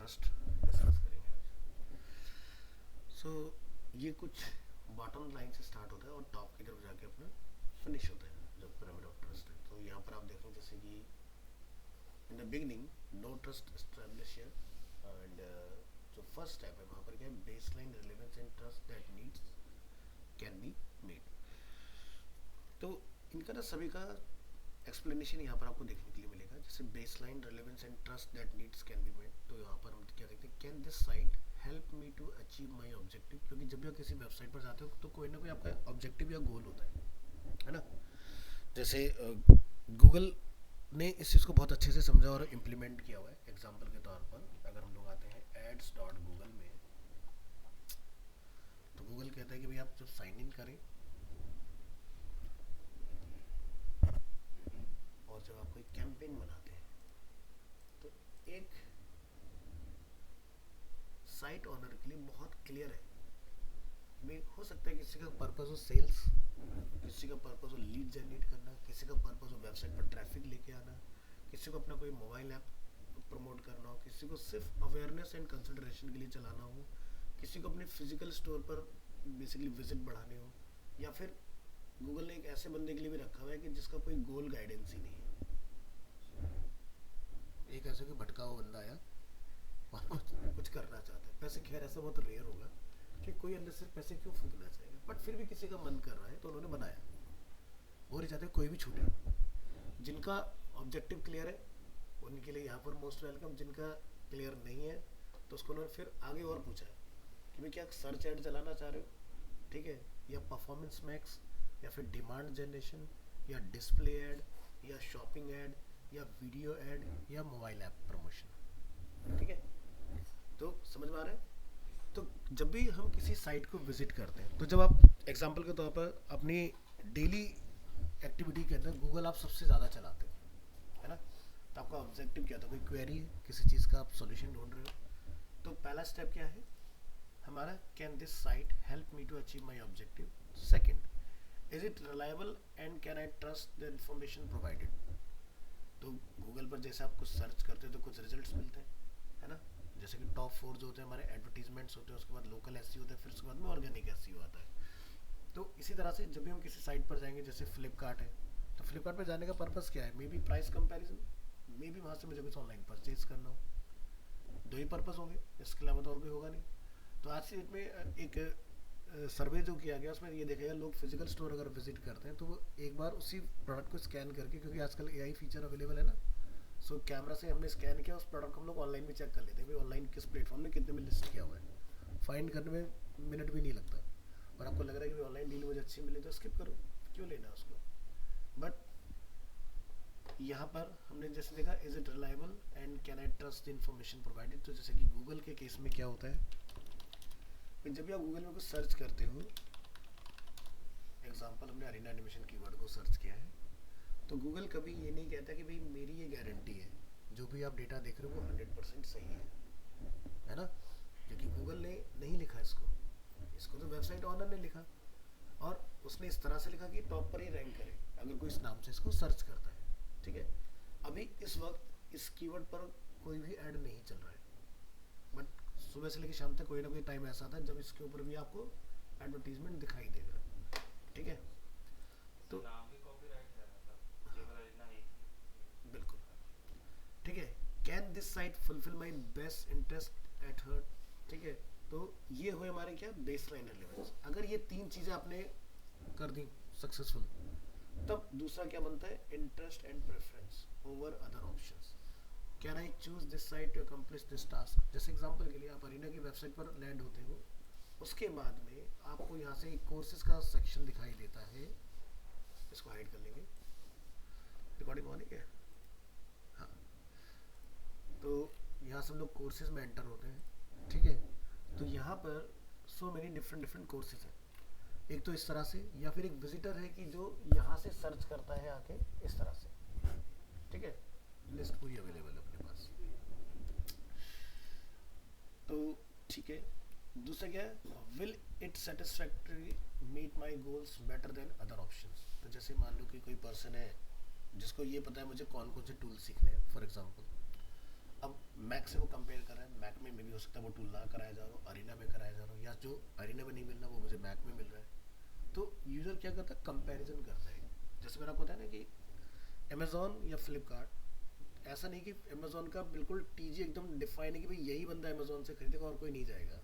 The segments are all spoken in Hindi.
ट्रस्ट डिस्कस करेंगे आज। सो ये कुछ बॉटम लाइन से स्टार्ट होता है और टॉप की तरफ जाके अपना फिनिश होता है जो पिरामिड ऑफ ट्रस्ट है। तो यहाँ पर आप देखें जैसे कि in the beginning no trust establish and जो फर्स्ट स्टेप है वहाँ पर क्या है, base line relevance and trust that needs can be made. तो इनका ना सभी का एक्सप्लेनेशन यहाँ पर आपको देखने के लिए मिलेगा। जैसे base line relevance and trust that needs can be made, तो यहाँ पर हम क्या देखते हैं, can this site help me to achieve my objective. क्योंकि जब भी आप किसी वेबसाइट पर जाते हो तो कोई ना कोई आपका ऑब्जेक्टिव या गोल होता है ना। जैसे गूगल ने इस चीज़ को बहुत अच्छे से समझा और इम्प्लीमेंट किया हुआ है। एग्जाम्पल के तौर पर अगर हम लोग आते हैं एड्स डॉट गूगल में, तो गूगल कहता है कि भाई आप जब साइन इन करें और जब आप कोई कैंपेन बनाते हैं तो एक साइट ओनर के लिए बहुत क्लियर है। में हो सकता है किसी का पर्पस हो सेल्स, किसी का पर्पस हो लीड जनरेट करना, किसी का पर्पस हो वेबसाइट पर ट्रैफिक लेके आना, किसी को अपना कोई मोबाइल ऐप प्रमोट करना हो, किसी को सिर्फ अवेयरनेस एंड कंसिडरेशन के लिए चलाना हो, किसी को अपने फिजिकल स्टोर पर बेसिकली विजिट बढ़ाने हो, या फिर गूगल ने एक ऐसे बंदे के लिए भी रखा हुआ है कि जिसका कोई गोल गाइडेंस ही नहीं है। एक ऐसे कोई भटका हुआ बंदा आया और कुछ करना चाहता है। पैसे खैर ऐसा बहुत रेयर होगा कि कोई अंदर से पैसे क्यों फूकना चाहेगा, बट फिर भी किसी का मन कर रहा है तो उन्होंने बनाया। वो नहीं चाहते कोई भी छूटे। जिनका ऑब्जेक्टिव क्लियर है उनके लिए यहाँ पर मोस्ट वेलकम, जिनका क्लियर नहीं है तो उसको उन्होंने फिर आगे और पूछा है कि भाई क्या सर्च ऐड चलाना चाह रहे हो, ठीक है, या परफॉर्मेंस मैक्स, या फिर डिमांड जनरेशन, या डिस्प्ले ऐड, या शॉपिंग ऐड, या वीडियो ऐड, या मोबाइल ऐप प्रमोशन। ठीक है, तो समझ में आ रहा है। तो जब भी हम किसी साइट को विजिट करते हैं, तो जब आप एग्जांपल के तौर पर अपनी डेली एक्टिविटी के अंदर गूगल आप सबसे ज़्यादा चलाते हो, है ना, तो आपका ऑब्जेक्टिव क्या था, कोई क्वेरी है, किसी चीज़ का आप सॉल्यूशन ढूंढ रहे हो। तो पहला स्टेप क्या है हमारा, can this site help me to achieve my objective. Second, is it reliable and can I trust the information provided. तो गूगल पर जैसे आप कुछ सर्च करते हो तो कुछ रिजल्ट्स मिलते हैं, है ना। जैसे कि टॉप 4 जो होते हैं हमारे एडवर्टीजमेंट्स होते हैं, उसके बाद लोकल एसईओ होता है, फिर उसके बाद में ऑर्गेनिक एसईओ आता है। तो इसी तरह से जब भी हम किसी साइट पर जाएंगे, जैसे फ्लिपकार्ट है, तो फ्लिपकार्ट पर जाने का पर्पस क्या है, may be price comparison, may be वहाँ से मुझे कुछ ऑनलाइन परचेज करना हो। दो ही पर्पस होंगे, इसके अलावा तो और कोई होगा नहीं। तो आज की डेट में एक सर्वे जो किया गया उसमें ये देखा गया, लोग फिजिकल स्टोर अगर विजिट करते हैं तो वो एक बार उसी प्रोडक्ट को स्कैन करके, क्योंकि आजकल एआई फीचर अवेलेबल है ना, सो कैमरा से हमने स्कैन किया उस प्रोडक्ट को हम लोग ऑनलाइन भी चेक कर लेते हैं भाई ऑनलाइन किस प्लेटफॉर्म ने कितने में लिस्ट किया हुआ है। फाइंड करने में मिनट भी नहीं लगता। और आपको लग रहा है कि ऑनलाइन डील मुझे अच्छी मिली तो स्किप करो, क्यों लेना उसको। बट यहाँ पर हमने जैसे देखा, is it reliable and can I trust the information provided. तो जैसे कि गूगल के केस में क्या होता है, जब भी आप गूगल में कुछ सर्च करते हो, एग्जाम्पल हमने अरीना एनिमेशन कीवर्ड को सर्च किया है, तो गूगल कभी ये नहीं कहता कि भाई मेरी ये गारंटी है जो भी आप डेटा देख रहे हो वो 100% सही है ना। क्योंकि गूगल ने नहीं लिखा इसको, इसको तो वेबसाइट ऑनर ने लिखा, और उसने इस तरह से लिखा कि टॉप पर ही रैंक करे अगर कोई इस नाम से इसको सर्च करता है। ठीक है, अभी इस वक्त इस कीवर्ड पर कोई भी ऐड नहीं चल रहा है, बट सुबह से लेकर शाम तक कोई ना कोई टाइम ऐसा था जब इसके ऊपर भी आपको एडवर्टीजमेंट दिखाई देगा। ठीक है, तो नाम भी कॉपीराइट है, मतलब केवल अरीना ही। बिल्कुल ठीक है। Can this site fulfil my best interest at heart. ठीक है, तो ये हुए हमारे क्या बेस लाइन रिलेवेंस। अगर ये तीन चीज़ें आपने कर दी सक्सेसफुल, तब दूसरा क्या बनता है, interest and preference over other options. Can I choose this site to accomplish this task. जैसे एग्जांपल के लिए आप अरीना की वेबसाइट पर लैंड होते हो, उसके बाद में आपको यहाँ से एक कोर्सेज का सेक्शन दिखाई देता है, इसको हाइड कर लेंगे, रिकॉर्डिंग ऑन है क्या, हाँ। तो यहाँ से हम लोग कोर्सेज में एंटर होते हैं। ठीक है, तो यहाँ पर so many different different courses हैं। एक तो इस तरह से, या फिर एक विजिटर है कि जो यहाँ से सर्च करता है आके इस तरह से। ठीक है, लिस्ट पूरी अवेलेबल है अपने पास। तो ठीक है, दूसरा क्या है, will it satisfactory meet my goals better than other options. तो जैसे मान लो कि कोई पर्सन है जिसको ये पता है मुझे कौन कौन से टूल सीखने हैं, फॉर एग्जांपल। अब मैक से वो कंपेयर कर रहा है, मैक में भी हो सकता है वो टूल ना कराया जा रहा हो, अरीना में कराया जा रहा हो, या जो अरीना में नहीं मिल रहा वो मुझे मैक में मिल रहा है। तो यूज़र क्या करता है, कंपैरिजन करता है। जैसे मेरा को होता है ना कि अमेजोन या फ्लिपकार्ट, ऐसा नहीं कि अमेजोन का बिल्कुल टीजी एकदम डिफाइन है कि भाई यही बंदा अमेजोन से खरीदेगा और कोई नहीं जाएगा।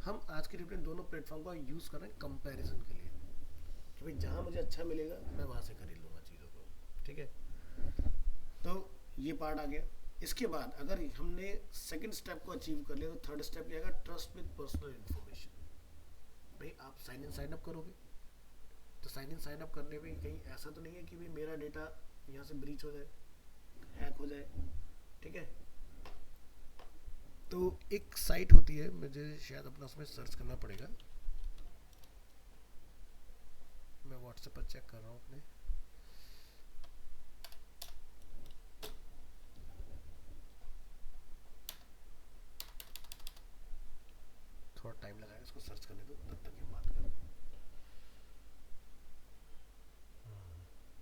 हम आज के डेट में दोनों प्लेटफॉर्म का यूज़ कर रहे हैं कंपैरिजन के लिए, कि भाई जहाँ मुझे अच्छा मिलेगा मैं वहाँ से खरीद लूँगा चीज़ों को। ठीक है, तो ये पार्ट आ गया। इसके बाद अगर हमने सेकंड स्टेप को अचीव कर लिया तो थर्ड स्टेप क्या आएगा, ट्रस्ट विद पर्सनल इन्फॉर्मेशन। भाई आप साइन इन साइन अप करोगे, तो साइन इन साइन अप करने में कहीं ऐसा तो नहीं है कि भाई मेरा डेटा यहाँ से ब्रीच हो जाए, हैक हो जाए। ठीक है, तो एक साइट होती है, मुझे शायद अपना उसमें सर्च करना पड़ेगा, मैं व्हाट्सएप पर चेक कर रहा हूँ अपने। थोड़ा टाइम लगाएगा इसको सर्च करने दो, तब तक हम बात करें।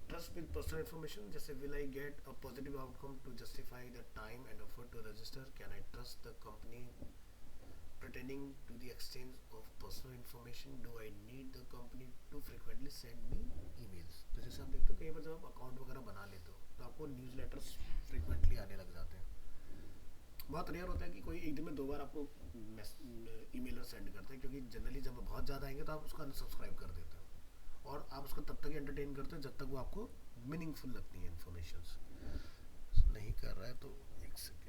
ट्रस्ट विद पर्सनल इन्फॉर्मेशन, जैसे will I get a positive outcome to justify the time and effort to register, can I trust the company pertaining to the exchange of personal information, do I need the company to frequently send me emails। तो जैसे आप देखते हो कई बार जब आप अकाउंट वगैरह बना लेते हो तो आपको न्यूज़लेटर्स फ्रीक्वेंटली आने लग जाते हैं। बहुत रेयर होता है कि कोई एक दिन में 2 बार आपको ईमेलर सेंड करते हैं, क्योंकि जनरली जब बहुत ज़्यादा आएंगे तो आप उसको अनसब्सक्राइब कर देते हो और आप उसको तब तक एंटरटेन करते हो जब तक वो आपको मीनिंगफुल लगती है इन्फॉर्मेशन। नहीं कर रहा है तो एक सेकेंड।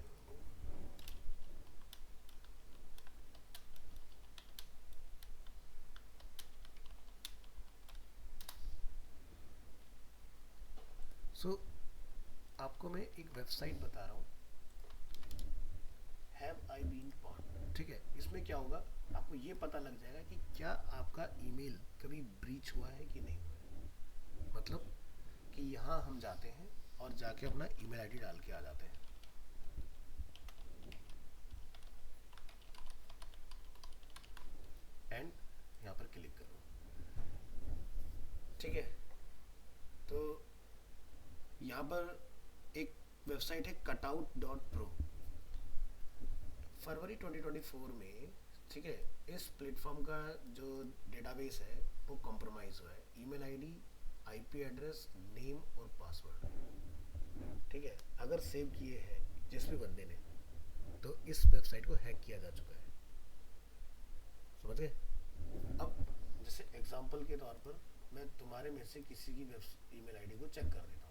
आपको मैं एक वेबसाइट बता रहा हूँ, हैव आई बीन पॉन्ड। ठीक है, इसमें क्या होगा, आपको ये पता लग जाएगा कि क्या आपका ईमेल कभी ब्रीच हुआ है कि नहीं हुआ है। मतलब कि यहाँ हम जाते हैं और जाके अपना ईमेल आईडी डाल के आ जाते हैं। एंड यहाँ पर क्लिक करो। ठीक है, तो यहाँ पर एक वेबसाइट है cutout.pro। फरवरी 2024 में, ठीक है, इस प्लेटफॉर्म का जो डेटाबेस है वो कॉम्प्रोमाइज हुआ है। Email ID, IP address, name और पासवर्ड, ठीक है, अगर सेव किए हैं जिस भी बंदे ने, तो इस वेबसाइट को हैक किया जा चुका है। समझ गए? अब जैसे एग्जांपल के तौर पर मैं तुम्हारे में से किसी की ईमेल आईडी को चेक कर देता हूँ।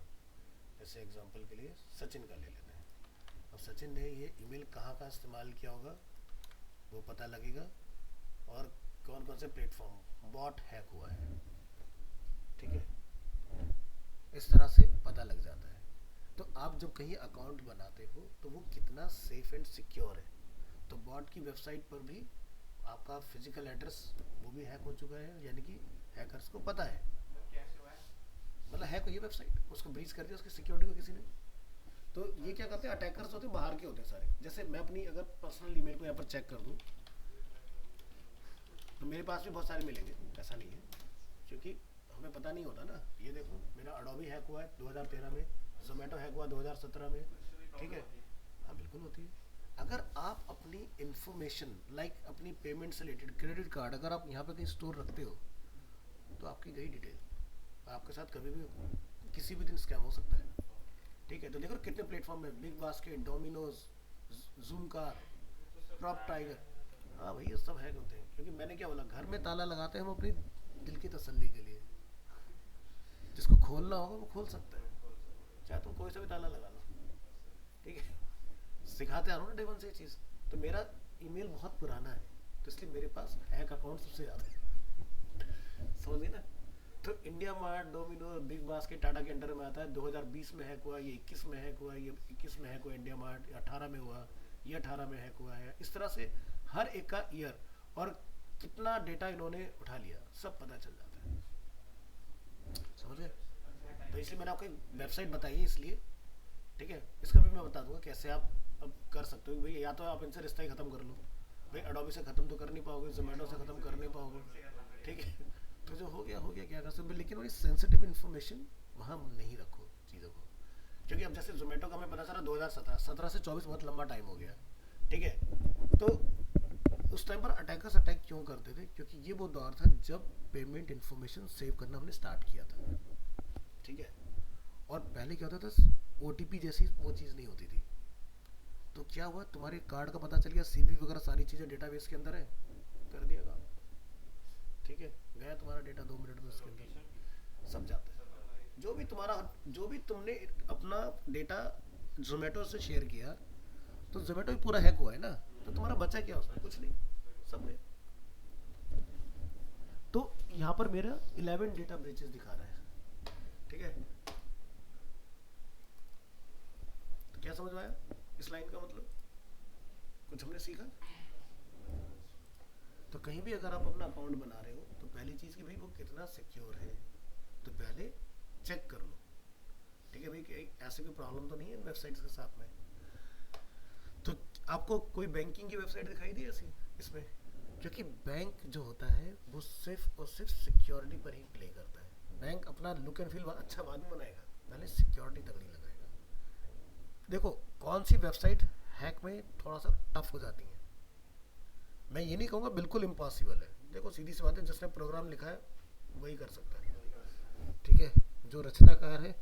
जैसे एग्जांपल के लिए सचिन का ले लेते हैं। अब सचिन ने ये ईमेल कहाँ का इस्तेमाल किया होगा वो पता लगेगा, और कौन कौन से प्लेटफॉर्म बॉट हैक हुआ है। ठीक है, इस तरह से पता लग जाता है। तो आप जब कहीं अकाउंट बनाते हो तो वो कितना सेफ एंड सिक्योर है। तो बॉट की वेबसाइट पर भी आपका फिजिकल एड्रेस वो भी हैक हो चुका है, यानी कि हैकर्स को पता है। मतलब हैक हुई है वेबसाइट, उसको ब्रीच कर दिया उसकी सिक्योरिटी को किसी ने। तो ये क्या करते हैं, अटैकर्स होते हैं बाहर के होते हैं सारे। जैसे मैं अपनी अगर पर्सनल ईमेल को यहाँ पर चेक कर दूँ तो मेरे पास भी बहुत सारे मिलेंगे, ऐसा नहीं है, क्योंकि हमें पता नहीं होता ना। ये देखो मेरा अडोबी हैक हुआ है 2013 में, जोमेटो हैक हुआ 2017 में। ठीक है, हाँ बिल्कुल होती है। अगर आप अपनी इंफॉर्मेशन लाइक अपनी पेमेंट से रिलेटेड क्रेडिट कार्ड अगर आप यहाँ पे कहीं स्टोर रखते हो तो आपकी गई डिटेल आपके साथ कभी भी किसी भी दिन स्कैम हो सकता है। ठीक है, तो देखो कितने प्लेटफॉर्म है, big basket, Domino's, zoom car, drop tiger. हाँ भाई ये सब हैक होते हैं। क्योंकि मैंने क्या बोला, घर में ताला लगाते हैं हम अपनी दिल की तसल्ली के लिए। जिसको खोलना होगा वो खोल सकता है, चाहे तुम कोई सा भी ताला लगा लो। ठीक है, सिखाते आ रहा हूँ ना डे वन से ये चीज़। तो मेरा ईमेल बहुत पुराना है तो इसलिए मेरे पास हैक अकाउंट सबसे ज़्यादा है। समझिए ना। तो India mart, domino, big basket Tata के अंडर में आता है। 2020 में हैक हुआ, ये 21 में हैक हुआ, ये 21 में हैक हुआ, इंडिया मार्ट 18 में हुआ, ये 18 में हैक हुआ है। इस तरह से हर एक का ईयर और कितना डेटा इन्होंने उठा लिया सब पता चल जाता है। समझ गए? तो इसलिए मैंने आपको एक वेबसाइट बताई है इसलिए। ठीक है, इसका भी मैं बता दूंगा कैसे आप अब कर सकते हो। भाई या तो आप इनसे रिश्ता ही खत्म कर लो, भाई अडोबी से खत्म तो कर नहीं पाओगे, जोमेटो से खत्म कर नहीं पाओगे। ठीक है, तो जो हो गया क्या कर सकते, लेकिन वही सेंसिटिव इन्फॉर्मेशन वहाँ नहीं रखो चीज़ों को। क्योंकि अब जैसे जोमेटो का हमें पता चला 2017, 17 से 24 बहुत लंबा टाइम हो गया, ठीक है। तो उस टाइम पर अटैकर्स अटैक क्यों करते थे? क्योंकि ये वो दौर था जब पेमेंट इन्फॉर्मेशन सेव करना हमने स्टार्ट किया था, ठीक है। और पहले क्या होता था, ओटीपी जैसी वो चीज़ नहीं होती थी। तो क्या हुआ, तुम्हारे कार्ड का पता चल गया, सीवी वगैरह सारी चीज़ें डेटाबेस के अंदर है, कर दिया काम, ठीक है। गया तुम्हारा डेटा 2 मिनट में उसके लोकेशन अंदर सब जाता है। जो भी तुम्हारा, जो भी तुमने अपना डेटा जोमेटो से शेयर किया, तो जोमेटो भी पूरा हैक हुआ है ना, तो तुम्हारा बचा क्या उसमें? कुछ नहीं, सब गया। तो यहाँ पर मेरा 11 डेटा ब्रीचेस दिखा रहा है, ठीक है। तो क्या समझ में आया इस लाइन का मतलब? कुछ हमने सीखा? तो कहीं भी अगर आप अपना अकाउंट बना रहे हो, तो पहली चीज़ कि भाई वो कितना सिक्योर है, तो पहले चेक कर लो, ठीक है भाई, ऐसे कोई प्रॉब्लम तो नहीं है इन वेबसाइट्स के साथ में। तो आपको कोई बैंकिंग की वेबसाइट दिखाई दी ऐसी इसमें? क्योंकि बैंक जो होता है वो सिर्फ और सिर्फ सिक्योरिटी पर ही प्ले करता है। बैंक अपना लुक एंड फील अच्छा बाद में बनाएगा, पहले सिक्योरिटी तगड़ी लगाएगा। देखो कौन सी वेबसाइट हैक में थोड़ा सा टफ हो जाती है, मैं ये नहीं कहूँगा बिल्कुल इम्पॉसिबल है। देखो सीधी सी बात है, जिसने प्रोग्राम लिखा है वही कर सकता है, ठीक है। जो रचनाकार है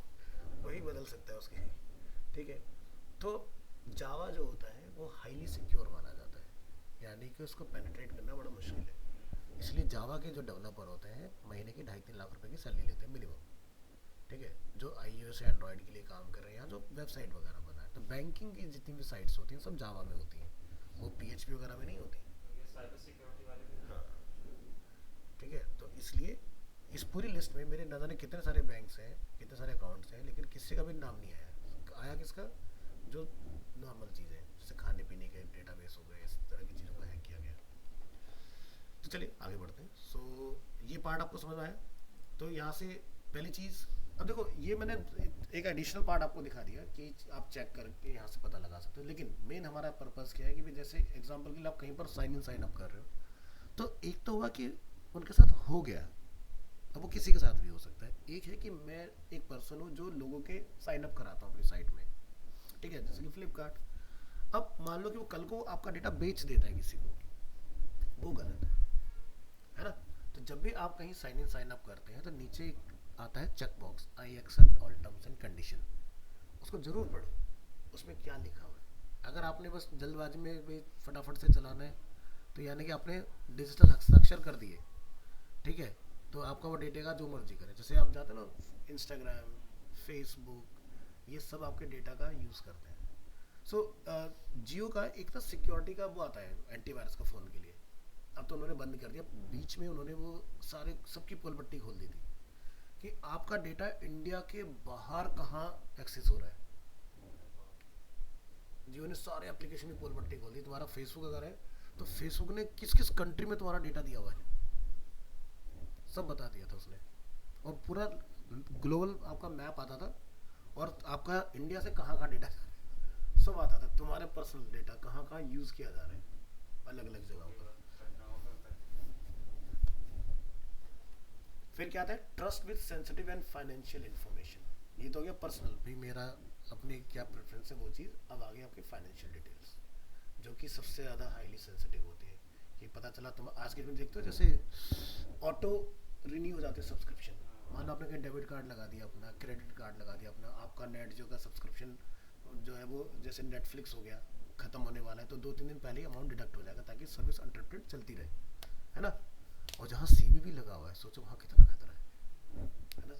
वही बदल सकता है उसकी, ठीक है। तो जावा जो होता है वो हाईली सिक्योर माना जाता है, यानी कि उसको पेनिट्रेट करना बड़ा मुश्किल है। इसलिए जावा के जो डेवलपर होते हैं महीने की 2.5-3 लाख रुपए की सैलरी लेते हैं मिनिमम, ठीक है। जो iOS या एंड्रॉयड के लिए काम कर रहे हैं या जो वेबसाइट वगैरह बना है। तो बैंकिंग की जितनी भी साइट्स होती हैं सब जावा में होती हैं, वो PHP वगैरह में नहीं होती। ये साइबर सिक्योरिटी वाले भी हाँ, ठीक है। तो इसलिए इस पूरी लिस्ट में मेरे न जाने कितने सारे बैंक्स हैं, कितने सारे अकाउंट्स हैं, लेकिन किसी का भी नाम नहीं आया। आया किसका? जो नॉर्मल चीज़ें जैसे खाने पीने के डेटाबेस हो गए, इस तरह की चीज़ों को हैक किया गया। तो चलिए आगे बढ़ते हैं। ये पार्ट आपको समझ आया? तो यहाँ से पहली चीज़, अब देखो ये मैंने एक एडिशनल पार्ट आपको दिखा दिया कि आप चेक करके यहाँ से पता लगा सकते हो, लेकिन मेन हमारा पर्पस क्या है कि जैसे एग्जांपल के लिए आप कहीं पर साइन इन साइन अप कर रहे हो, तो एक तो हुआ कि उनके साथ हो गया, अब वो किसी के साथ भी हो सकता है। एक है कि मैं एक पर्सन हूँ जो लोगों के साइन अप कराता हूँ अपनी साइट में, ठीक है, जैसे कि फ्लिपकार्ट। अब मान लो कि वो कल को आपका डेटा बेच देता है किसी को, वो गलत है ना। तो जब भी आप कहीं साइन इन साइन अप करते हैं तो नीचे आता है check box, I accept all terms and condition, उसको जरूर पढ़ो, उसमें क्या लिखा हुआ है। अगर आपने बस जल्दबाजी में भी फटाफट से चलाना है, तो यानी कि आपने डिजिटल हस्ताक्षर कर दिए, ठीक है, तो आपका वो डेटा का जो मर्जी करे। जैसे आप जाते हैं ना इंस्टाग्राम, फेसबुक, ये सब आपके डेटा का यूज़ करते हैं। जियो का एक ना सिक्योरिटी का वो आता है एंटीवायरस का फ़ोन के लिए, अब तो उन्होंने बंद कर दिया। बीच में उन्होंने वो सारे सबकी पोल पट्टी खोल दी थी कि आपका डेटा इंडिया के बाहर कहाँ एक्सेस हो रहा है। जियो ने सारे एप्लीकेशन की पोल पट्टी खोल दी। तुम्हारा फेसबुक अगर है तो फेसबुक ने किस किस कंट्री में तुम्हारा डेटा दिया हुआ है सब बता दिया था उसने, और पूरा ग्लोबल आपका मैप आता था, और आपका इंडिया से कहाँ कहाँ डेटा जा रहा है सब आता था। तुम्हारे पर्सनल डेटा कहाँ कहाँ यूज़ किया जा रहा है अलग अलग जगहों पर। फिर क्या आता है, trust with sensitive and financial information. ये तो हो गया पर्सनल, भाई मेरा अपने क्या प्रेफरेंस है वो चीज़। अब आगे आपके फाइनेंशियल डिटेल्स जो कि सबसे ज़्यादा हाईली सेंसिटिव होती है। कि पता चला तुम आज के दिन देखते हो जैसे ऑटो रिन्यू हो जाते हैं सब्सक्रिप्शन, मान लो आपने कहीं डेबिट कार्ड लगा दिया अपना, क्रेडिट कार्ड लगा दिया अपना, आपका नेट जो का सब्सक्रिप्शन जो है वो जैसे नेटफ्लिक्स हो गया ख़त्म होने वाला है, तो 2-3 दिन पहले ही अमाउंट डिडक्ट हो जाएगा ताकि सर्विस अनइंटरप्टेड चलती रहे, है ना। और जहाँ सीवी भी लगा हुआ है सोचो वहाँ कितना खतरा है ना।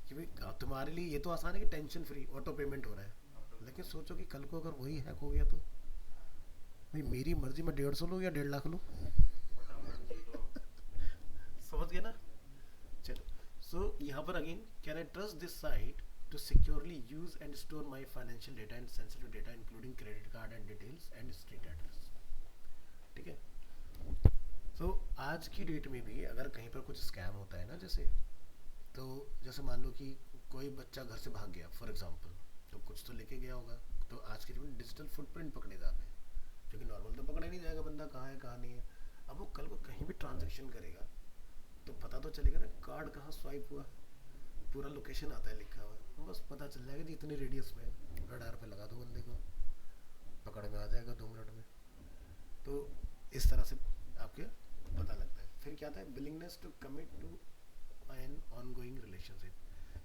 कि भाई तुम्हारे लिए ये तो आसान है कि टेंशन फ्री ऑटो पेमेंट हो रहा है, लेकिन सोचो कि कल को अगर वही हैक हो गया तो भाई मेरी मर्जी में 150 लूँ या 1.5 लाख लूँ समझ गए ना। चलो यहाँ पर again, can I trust this site to securely use and store my financial data and sensitive data including credit card and details and street address, ठीक है। आज की डेट में भी अगर कहीं पर कुछ स्कैम होता है ना, जैसे मान लो कि कोई बच्चा घर से भाग गया फॉर एग्जांपल, तो कुछ तो लेके गया होगा, तो आज की डेट में डिजिटल फुटप्रिंट पकड़े जाते हैं, क्योंकि नॉर्मल तो पकड़ा ही नहीं जाएगा बंदा कहाँ है कहाँ नहीं है। अब वो कल को कहीं भी ट्रांजेक्शन करेगा तो पता तो चलेगा ना कार्ड कहाँ स्वाइप हुआ, पूरा लोकेशन आता है लिखा हुआ, बस पता चल जाएगा कि इतनी रेडियस में रडार पे लगा दो बंदे को, पकड़ में आ जाएगा 2 मिनट में। तो इस तरह से आपके पता लगता है। फिर क्या था, willingness to commit to an ongoing relationship,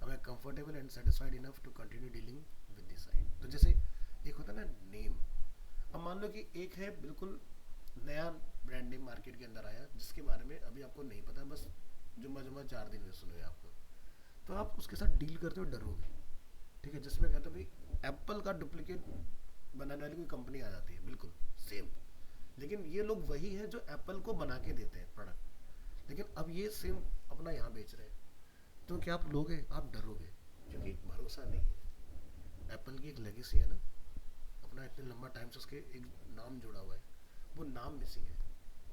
am I comfortable and satisfied enough to continue dealing with this side। तो जैसे एक होता है ना नेम, अब मान लो कि एक है बिल्कुल नया ब्रांड नेम मार्केट के अंदर आया जिसके बारे में अभी आपको नहीं पता, बस जुम्मा जुम्मा 4 दिन में सुने आपको, तो आप उसके साथ डील करते हुए डरोगे। ठीक है, जिसमें कहते हो भाई एप्पल का डुप्लीकेट बनाने वाली कोई कंपनी आ जाती है बिल्कुल सेम, लेकिन ये लोग वही है जो एप्पल को बना के देते हैं प्रोडक्ट, लेकिन अब ये सेम अपना यहाँ बेच रहे हैं, तो क्या आप लोगे? आप डरोगे, क्योंकि भरोसा नहीं है। एप्पल की एक लेगेसी है ना, अपना इतने लंबा टाइम से उसके एक नाम जुड़ा हुआ है, वो नाम मिसिंग है।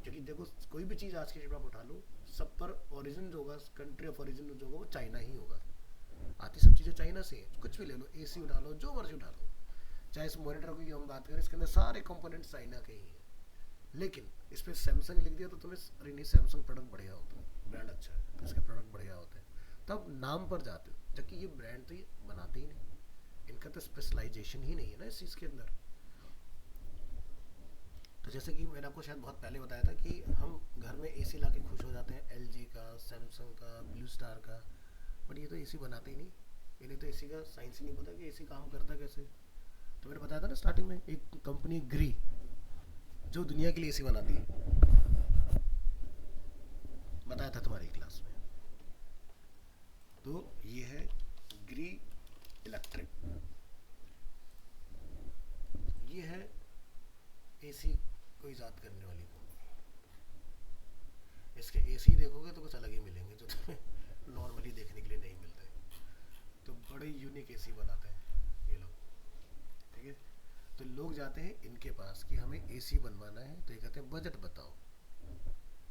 क्योंकि देखो कोई भी चीज़ आज की डेट में आप उठा लो, सब पर ओरिजिन जो होगा, कंट्री ऑफ ओरिजिन जो होगा वो चाइना ही होगा। आती सब चीज़ें चाइना से हैं, कुछ भी ले लो, एसी उठा लो, जो मर्जी उठा लो, चाहे इस मॉनिटर की हम बात करें, इसके अंदर सारे कंपोनेंट्स चाइना के ही हैं। लेकिन इस पर सैमसंग लिख दिया तो तुम्हें अरे नहीं, सैमसंग प्रोडक्ट बढ़िया होता है, ब्रांड अच्छा है तो इसके प्रोडक्ट बढ़िया होते हैं, तब नाम पर जाते हो, जबकि ये ब्रांड तो ये बनाते ही नहीं, इनका तो स्पेशलाइजेशन ही नहीं है ना इस चीज़ के अंदर। तो जैसे कि मैंने आपको शायद बहुत पहले बताया था कि हम घर में एसी ला के खुश हो जाते हैं, एलजी का, सैमसंग का, ब्लू स्टार का, बट ये तो एसी बनाते ही नहीं, इन्हें तो एसी का साइंस ही नहीं पता कि एसी काम करता कैसे। तो मैंने बताया था ना स्टार्टिंग में, एक कंपनी ग्री जो दुनिया के लिए एसी बनाती है, बताया था तुम्हारी क्लास में। तो ये है ग्री इलेक्ट्रिक, ये है एसी को ईजाद करने वाली कंपनी। इसके एसी देखोगे तो कुछ अलग ही मिलेंगे जो तुम्हें नॉर्मली देखने के लिए नहीं मिलते, तो बड़े यूनिक एसी बनाते हैं ये लोग। ठीक है, तो लोग जाते हैं इनके पास कि हमें एसी बनवाना है, तो ये कहते हैं बजट बताओ।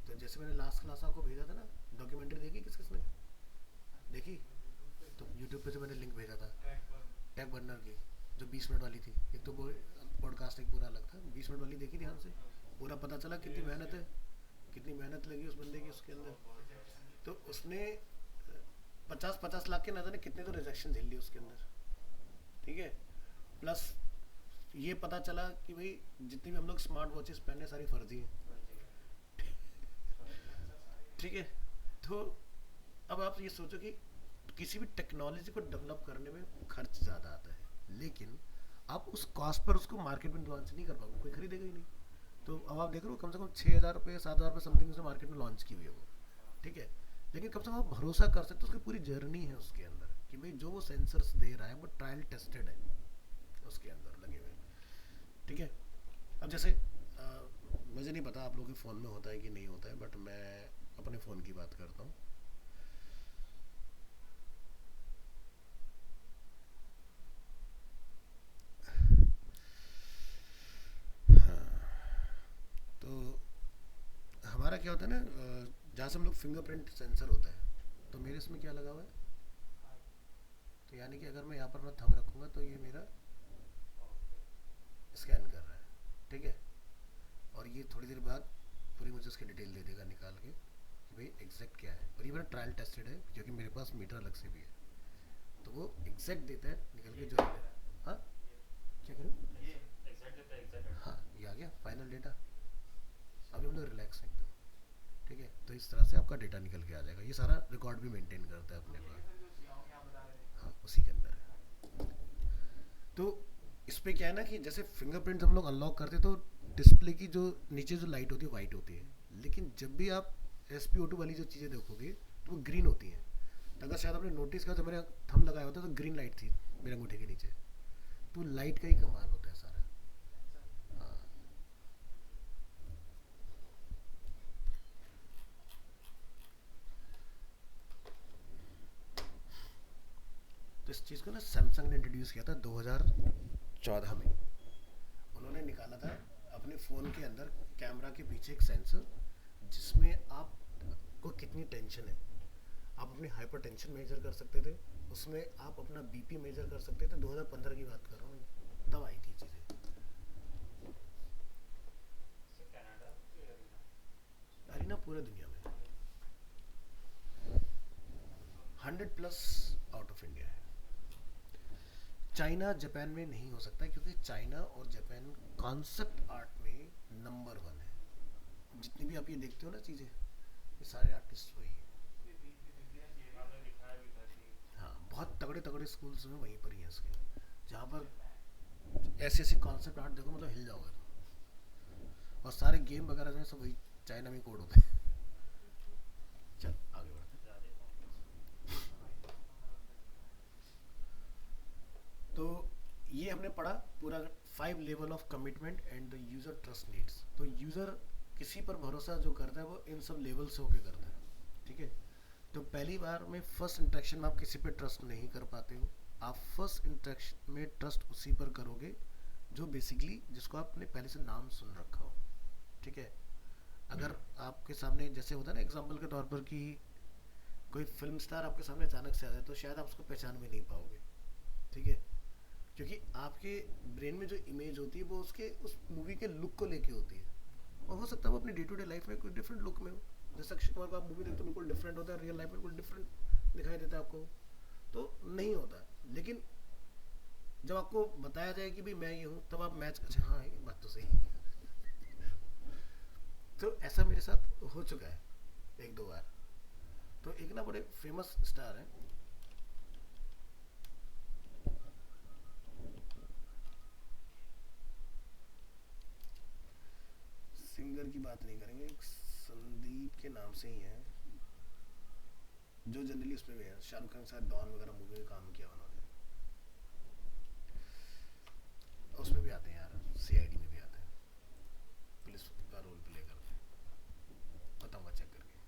तो जैसे मैंने लास्ट क्लास आपको भेजा था ना, डॉक्यूमेंट्री देखी किस किसने देखी? तो यूट्यूब पे जो मैंने लिंक भेजा था टैग बर्नर की, जो 20 मिनट वाली थी, एक तो पॉडकास्ट एक पूरा अलग था, 20 मिनट वाली देखी ध्यान से, पूरा पता चला कितनी मेहनत है, कितनी मेहनत लगी उस बंदे की उसके अंदर। तो उसने 50-50 लाख के ना जाने कितने तो रिजेक्शन झेल ली उसके अंदर। ठीक है, प्लस ये पता चला कि भाई जितनी भी हम लोग स्मार्ट वॉचेस पहने सारी फर्जी हैं। ठीक है, तो अब आप ये सोचो कि किसी भी टेक्नोलॉजी को डेवलप करने में खर्च ज़्यादा आता है, लेकिन आप उस कॉस्ट पर उसको मार्केट में लॉन्च नहीं कर पाओगे, कोई खरीदेगा ही नहीं। तो अब आप देख रहे हो कम से कम 6,000 रुपये 7,000 रुपये समथिंग से मार्केट में लॉन्च की हुई है वो। ठीक है, लेकिन कम से कम आप भरोसा कर सकते हो, उसकी पूरी जर्नी है उसके अंदर कि भाई जो वो सेंसर्स दे रहा है वो ट्रायल टेस्टेड है उसके अंदर लगे हुए। ठीक है, अब जैसे मुझे नहीं पता आप लोगों के फ़ोन में होता है कि नहीं होता है, बट मैं अपने फ़ोन की बात करता हूँ। तो हमारा क्या होता है ना, जहाँ से हम लोग फिंगरप्रिंट सेंसर होता है, तो मेरे इसमें क्या लगा हुआ है, तो यानी कि अगर मैं यहाँ पर अपना थंब रखूँगा तो ये मेरा स्कैन कर रहा है। ठीक है, और ये थोड़ी देर बाद पूरी मुझे उसकी डिटेल दे देगा निकाल के कि भाई एग्जैक्ट क्या है, और ये मेरा ट्रायल टेस्टेड है क्योंकि मेरे पास मीटर अलग से भी है, तो वो एग्जैक्ट देता है निकल के जो। हाँ क्या करूँ? हाँ ये आ गया फाइनल डेटा, अभी हम लोग रिलैक्स हैं एकदम। ठीक है, तो इस तरह से आपका डेटा निकल के आ जाएगा, ये सारा रिकॉर्ड भी मेंटेन करता है अपने पास। हाँ उसी के अंदर है। तो इस पे क्या है ना कि जैसे फिंगरप्रिंट हम लोग अनलॉक करते तो डिस्प्ले की जो नीचे जो लाइट होती है वाइट होती है, लेकिन जब भी आप SpO2 वाली जो चीज़ें देखोगे तो वो ग्रीन होती हैं। तो अगर शायद आपने नोटिस किया तो मेरा थंब लगाया होता तो ग्रीन लाइट थी मेरे अंगूठे के नीचे, तो लाइट का ही कमाल होता है सारा। हाँ, तो इस चीज़ को ना सैमसंग ने इंट्रोड्यूस किया था 2014 में। उन्होंने निकाला था अपने फ़ोन के अंदर कैमरा के पीछे एक सेंसर, जिसमें आप को कितनी टेंशन है आप अपनी हाइपर टेंशन मेजर कर सकते थे, उसमें आप अपना BP मेजर कर सकते थे। 2015 की बात कर रहा हूँ, तब आई थी चीज़ें। अरीना पूरे दुनिया में 100+ आउट ऑफ इंडिया है। चाइना जापान में नहीं हो सकता क्योंकि चाइना और जापान कॉन्सेप्ट आर्ट में नंबर वन है। जितनी भी आप ये देखते हो ना चीज़ें, ये सारे आर्टिस्ट वही है। आपने दिखाया भी था कि हाँ, बहुत तगड़े तगड़े स्कूल्स में वहीं पर ही हैं इसके, जहाँ पर ऐसे ऐसे कॉन्सेप्ट आर्ट देखो मतलब हिल जाओगे तुम। और सारे गेम वगैरह जो है सब वही चाइना में कोड होते हैं। चल आगे बढ़ते हैं। ज़्यादा कॉम्प्लेक्स। तो ये हमने पढ़ा पूरा 5 level of commitment and the user trust needs. तो यूजर किसी पर भरोसा जो करता है वो इन सब लेवल से होके करता है, ठीक है। तो पहली बार में फर्स्ट इंटरेक्शन में आप किसी पे ट्रस्ट नहीं कर पाते हो। आप फर्स्ट इंटरेक्शन में ट्रस्ट उसी पर करोगे जो बेसिकली जिसको आपने पहले से नाम सुन रखा हो, ठीक है। अगर आपके सामने जैसे होता है ना एग्जांपल के तौर पर कि कोई फिल्म स्टार आपके सामने अचानक से आ जाए तो शायद आप उसको पहचान भी नहीं पाओगे, ठीक है। क्योंकि आपके ब्रेन में जो इमेज होती है वो उसके उस मूवी के लुक को लेके होती है, और हो सकता है वो अपनी डे टू डे लाइफ में कोई डिफरेंट लुक में हो। जैसे अक्षय कुमार को आप मूवी देखते हो बिल्कुल डिफरेंट होता है, रियल लाइफ में बिल्कुल डिफरेंट दिखाई देता है आपको, तो नहीं होता। लेकिन जब आपको बताया जाए कि भाई मैं ये हूँ, तब आप मैच, अच्छा हाँ ये बात तो सही। तो ऐसा मेरे साथ हो चुका है एक दो बार। तो एक ना बड़े फेमस स्टार हैं, सिंगर की बात नहीं करेंगे, एक संदीप के नाम से ही है, जो जनरली उसमें भी है, शाहरुख खान के साथ डॉन वगैरह मूवी में काम किया उन्होंने। उसमें भी आते हैं यार, सीआईडी में भी आते हैं, पुलिस का रोल प्ले करते हैं। बताऊंगा चेक करके,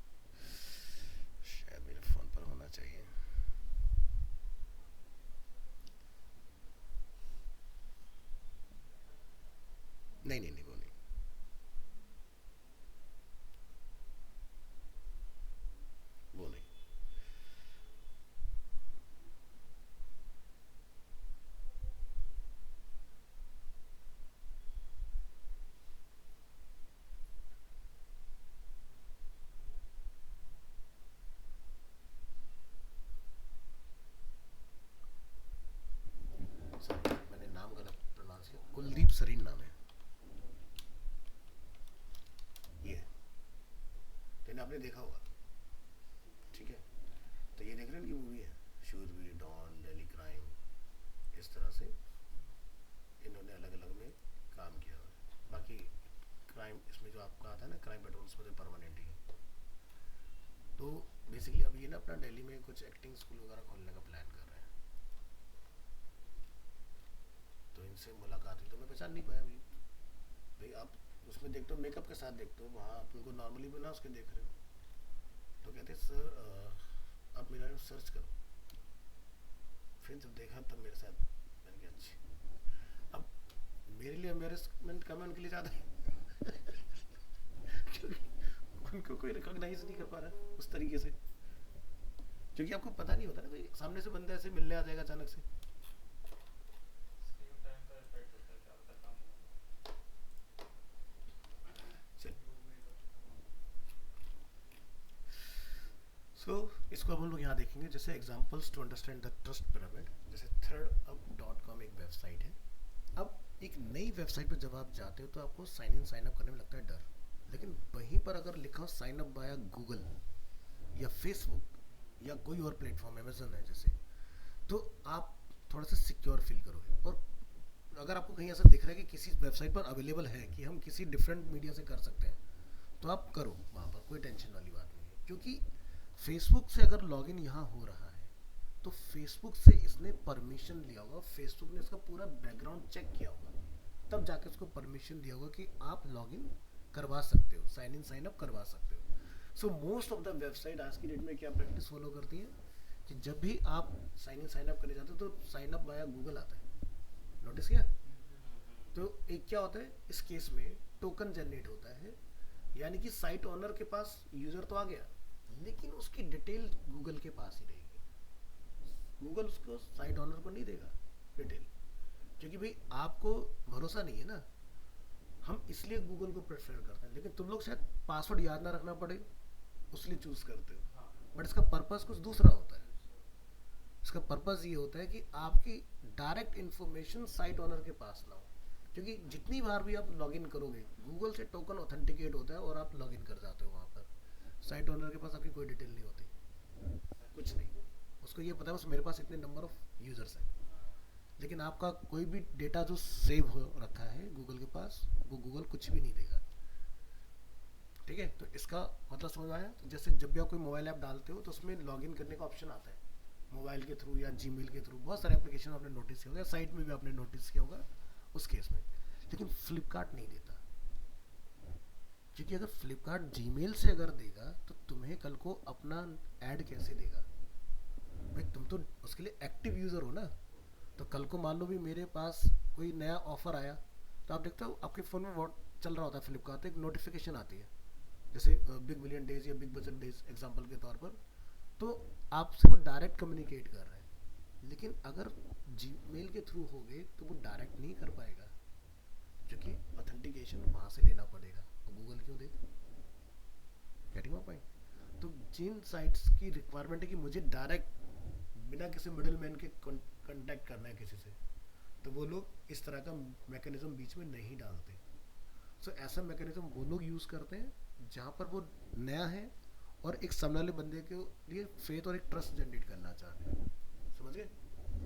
शायद मेरे फोन पर होना चाहिए। नहीं नहीं नहीं, वो नहीं। वो नहीं। सॉरी मैंने नाम गलत प्रोनाउंस किया, कुलदीप सरीन नाम है ये। तो आपने देखा होगा, ठीक है। तो ये देख रहे हैं कि मूवी है शूरवीर, डॉन, दिल्ली क्राइम, इस तरह से इन्होंने अलग अलग में काम किया हुआ है। बाकी क्राइम इसमें जो आपका आता है ना क्राइम पेट्रोल, उसमें तो परमानेंट ही है। तो बेसिकली अब ये ना अपना दिल्ली में कुछ एक्टिंग स्कूल वगैरह खोलने का प्लान कर रहे हैं। तो इनसे मुलाकात हुई तो मैं पहचान नहीं पाया भाई। भाई आप उसमें देखते हो मेकअप के साथ देखते हो, वहाँ आप उनको नॉर्मली बिना उसके देख रहे हो। तो कहते सर आप मेरा सर्च करो। फिर जब देखा तब मेरे साथ, मैंने कहा अच्छी। अब मेरे लिए एम्बेरसमेंट कम है, उनके लिए ज़्यादा है। क्योंकि उनको कोई रिकॉग्नाइज नहीं कर पा रहा उस तरीके से, क्योंकि आपको पता नहीं होता ना, कोई सामने से बंदा ऐसे मिलने आ जाएगा अचानक से। स्क्रीन टाइम का इफेक्ट होता है ज़्यादातर कम होगा। चल सो इसको हम लोग यहाँ देखेंगे जैसे examples to understand the trust pyramid. जैसे thirdup.com एक वेबसाइट है। अब एक नई वेबसाइट पर जब आप जाते हो तो आपको साइन इन साइन अप करने में लगता है डर, लेकिन वहीं पर अगर लिखा हो साइन अप बाय गूगल या फेसबुक या कोई और प्लेटफॉर्म, अमेजन है जैसे, तो आप थोड़ा सा सिक्योर फील करोगे। और अगर आपको कहीं ऐसा दिख रहा है कि किसी वेबसाइट पर अवेलेबल है कि हम किसी डिफरेंट मीडिया से कर सकते हैं, तो आप करो वहाँ पर, कोई टेंशन वाली बात नहीं है। क्योंकि फेसबुक से अगर लॉगिन यहाँ हो रहा है तो फेसबुक से इसने परमिशन लिया होगा, फेसबुक ने इसका पूरा बैकग्राउंड चेक किया होगा, तब जाके उसको परमिशन दिया होगा कि आप लॉगिन करवा सकते हो, साइन इन साइन अप करवा सकते हो। So most of the website आज की डेट में क्या प्रैक्टिस फॉलो करती है कि जब भी आप साइन इन साइन अप करने जाते हो तो साइन अप वाया गूगल आता है, नोटिस किया। तो एक क्या होता है इस केस में, टोकन जनरेट होता है, यानी कि साइट ओनर के पास यूजर तो आ गया, लेकिन उसकी डिटेल गूगल के पास ही रहेगी। गूगल उसको साइट ओनर को नहीं देगा डिटेल, क्योंकि भाई आपको भरोसा नहीं है ना। हम इसलिए गूगल को प्रेफर करते हैं, लेकिन तुम लोग शायद पासवर्ड याद ना रखना पड़े उसलिए चूज करते हो, बट इसका पर्पस कुछ दूसरा होता है। इसका पर्पस ये होता है कि आपकी डायरेक्ट इन्फॉर्मेशन साइट ओनर के पास ना हो, क्योंकि जितनी बार भी आप लॉगिन करोगे गूगल से टोकन ऑथेंटिकेट होता है और आप लॉगिन कर जाते हो वहाँ पर, साइट ओनर के पास आपकी कोई डिटेल नहीं होती, कुछ नहीं। उसको ये पता है बस मेरे पास इतने नंबर ऑफ यूजर्स हैं, लेकिन आपका कोई भी डेटा जो सेव हो रखा है गूगल के पास वो गूगल कुछ भी नहीं देगा। ठीक है, तो इसका मतलब समझ आया। तो जैसे जब भी आप कोई मोबाइल ऐप डालते हो तो उसमें लॉगिन करने का ऑप्शन आता है मोबाइल के थ्रू या जीमेल के थ्रू, बहुत सारे एप्लीकेशन आपने नोटिस किया होगा, साइट में भी आपने नोटिस किया होगा उस केस में। लेकिन फ्लिपकार्ट नहीं देता, क्योंकि अगर फ्लिपकार्ट जीमेल से अगर देगा तो तुम्हें कल को अपना ऐड कैसे देगा भाई, तुम तो उसके लिए एक्टिव यूज़र हो ना। तो कल को मान लो भी मेरे पास कोई नया ऑफर आया तो आप देखते हो आपके फ़ोन में बहुत चल रहा होता है फ्लिपकार्ट, तो एक नोटिफिकेशन आती है जैसे बिग मिलियन डेज या बिग बजट डेज एग्जांपल के तौर पर, तो आपसे वो डायरेक्ट कम्युनिकेट कर रहे हैं। लेकिन अगर जीमेल के थ्रू हो गए तो वो डायरेक्ट नहीं कर पाएगा, क्योंकि ऑथेंटिकेशन वहाँ से लेना पड़ेगा, और गूगल क्यों दे? Getting my point. तो जिन साइट्स की रिक्वायरमेंट है कि मुझे डायरेक्ट बिना किसी मिडिल मैन के कांटेक्ट करना है किसी से, तो वो लोग इस तरह का मैकेनिज्म बीच में नहीं डालते। सो ऐसा मैकेनिज्म वो लोग यूज़ करते हैं जहाँ पर वो नया है और एक सामने वाले बंदे के लिए फेथ और एक ट्रस्ट जनरेट करना चाहते हैं, समझ गए?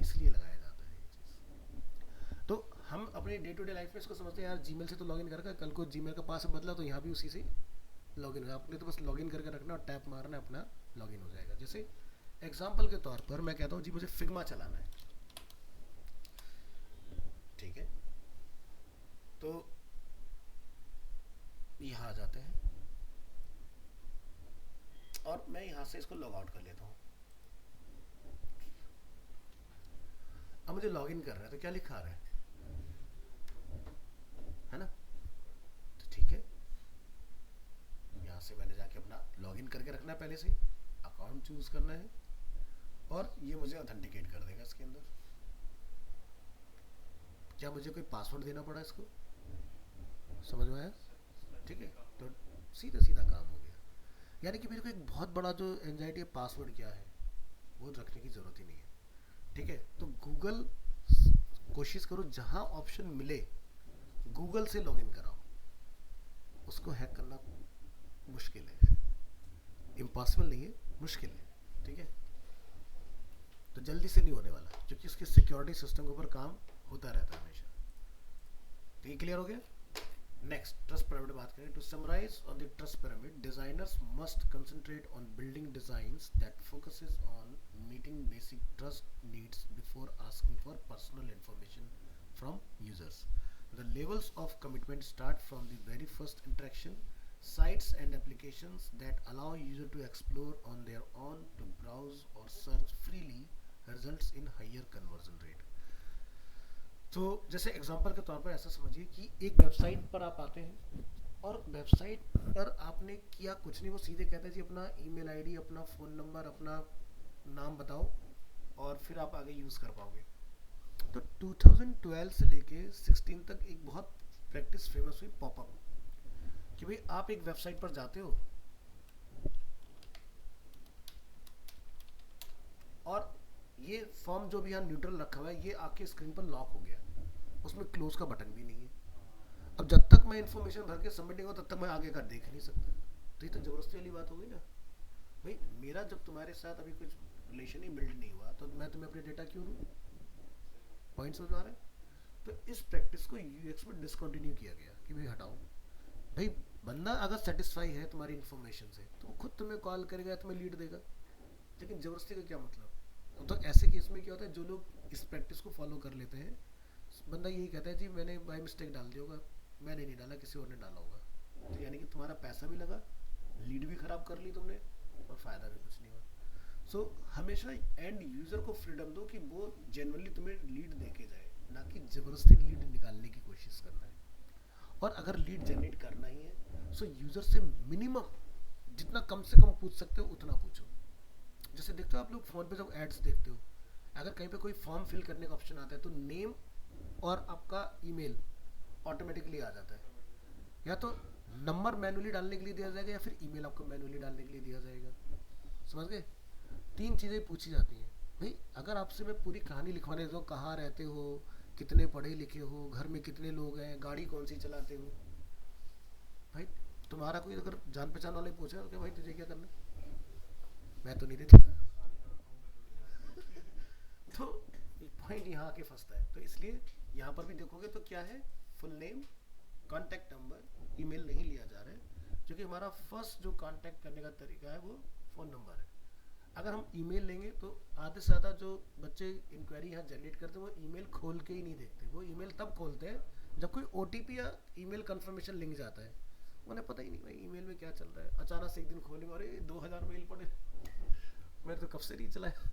इसलिए लगाया जाता है ये चीज़। तो हम अपने डे टू डे लाइफ में इसको समझते हैं यार जीमेल से तो लॉगिन करके कल को जीमेल का पासवर्ड बदला तो यहाँ भी उसी से लॉगिन होगा, आपने तो बस लॉगिन करके रखना और टैप मारना अपना लॉगिन हो जाएगा। जैसे एग्जाम्पल के तौर पर मैं कहता हूँ जी मुझे फिग्मा चलाना है, ठीक है, तो यहाँ आ जाते हैं और मैं यहाँ से इसको लॉग आउट कर लेता हूँ। अब मुझे लॉगिन कर रहा है तो क्या लिखा रहा है ना, तो ठीक है, यहाँ से मैंने जाके अपना लॉगिन करके रखना है, पहले से ही अकाउंट चूज करना है और ये मुझे ऑथेंटिकेट कर देगा इसके अंदर। क्या मुझे कोई पासवर्ड देना पड़ा इसको? समझ में आया? ठीक है, तो सीधा सीधा काम हो गया। यानी कि मेरे को एक बहुत बड़ा जो एंजाइटी है पासवर्ड क्या है वो रखने की ज़रूरत ही नहीं है। ठीक है, तो गूगल कोशिश करो जहाँ ऑप्शन मिले गूगल से लॉगिन कराओ, उसको हैक करना मुश्किल है, इम्पॉसिबल नहीं है, मुश्किल है। ठीक है, तो जल्दी से नहीं होने वाला क्योंकि उसके सिक्योरिटी सिस्टम के ऊपर काम होता रहता है हमेशा। तो ये क्लियर हो गया। नेक्स्ट ट्रस्ट पिरामिड बात करें। To summarise on the trust pyramid, designers must concentrate on building designs that focuses on meeting basic trust needs before asking for personal information from users. The levels of commitment start from the very first interaction. Sites and applications that allow user to explore on their own, to browse or search freely results in higher conversion rate. तो जैसे एग्जांपल के तौर पर ऐसा समझिए कि एक वेबसाइट पर आप आते हैं और वेबसाइट पर आपने किया कुछ नहीं, वो सीधे कहते हैं जी अपना ईमेल आईडी, अपना फ़ोन नंबर, अपना नाम बताओ और फिर आप आगे यूज़ कर पाओगे। तो 2012 से लेके 16 तक एक बहुत प्रैक्टिस फेमस हुई पॉपअप, कि भाई आप एक वेबसाइट पर जाते हो और ये फॉर्म जो भी यहाँ न्यूट्रल रखा हुआ है ये आपके स्क्रीन पर लॉक हो गया, उसमें क्लोज का बटन भी नहीं है। अब जब तक मैं इन्फॉर्मेशन भर के सबमिट नहीं हुआ तब तक मैं आगे का देख नहीं सकता। तो ये तो जबरदस्ती वाली बात हो गई ना भाई, मेरा जब तुम्हारे साथ अभी कुछ रिलेशन ही बिल्ड नहीं हुआ तो मैं तुम्हें अपने डेटा क्यों दूँ? पॉइंट समझ आ रहा है? तो इस प्रैक्टिस को यूएक्स में डिसकंटिन्यू किया गया कि भाई हटाओ। भाई बंदा अगर सेटिस्फाई है तुम्हारी इन्फॉर्मेशन से तो वो खुद तुम्हें कॉल करेगा, तुम्हें लीड देगा, लेकिन जबरदस्ती का क्या मतलब? तो ऐसे केस में क्या होता है, जो लोग इस प्रैक्टिस को फॉलो कर लेते हैं, बंदा यही कहता है जी मैंने बाय मिस्टेक डाल दिया होगा, मैंने नहीं डाला, किसी और ने डाला होगा। तो यानी कि तुम्हारा पैसा भी लगा, लीड भी खराब कर ली तुमने और फ़ायदा भी कुछ नहीं हुआ। सो हमेशा एंड यूज़र को फ्रीडम दो कि वो जेन्युइनली तुम्हें लीड दे के जाए, ना कि ज़बरदस्ती लीड निकालने की कोशिश करना है। और अगर लीड जनरेट करना ही है सो यूज़र से मिनिमम जितना कम से कम पूछ सकते हो उतना पूछो। जैसे देखते हो आप लोग फ़ोन पे जब एड्स देखते हो, अगर कहीं पे कोई फॉर्म फिल करने का ऑप्शन आता है तो नेम और आपका ईमेल ऑटोमेटिकली आ जाता है, या तो नंबर मैनुअली डालने के लिए दिया जाएगा या फिर ईमेल आपको मैनुअली डालने के लिए दिया जाएगा। समझ गए? तीन चीज़ें पूछी जाती हैं भाई अगर आपसे मैं पूरी कहानी लिखवाने देता हूँ, कहाँ रहते हो, कितने पढ़े लिखे हो, घर में कितने लोग हैं, गाड़ी कौन सी चलाते हो, भाई तुम्हारा कोई अगर जान पहचान वाले पूछे तो क्या भाई तुझे क्या करना है? मैं तो नहीं देती। तो पॉइंट यहाँ आके फंसता है। तो इसलिए यहाँ पर भी देखोगे तो क्या है, full name, contact number, email नहीं लिया जा रहा है, क्योंकि हमारा फर्स्ट जो कॉन्टैक्ट करने का तरीका है वो फ़ोन नंबर है। अगर हम ईमेल लेंगे तो आधे से ज़्यादा जो बच्चे इंक्वायरी यहाँ जनरेट करते हैं वो ईमेल खोल के ही नहीं देखते। वो ईमेल तब खोलते हैं जब कोई ओटीपी या ईमेल कंफर्मेशन लिंक जाता है। उन्हें पता ही नहीं भाई ईमेल में क्या चल रहा है। अचानक से एक दिन खोलेंगे, अरे 2000 मेल पड़े, मेरे तो कब से नहीं चला है।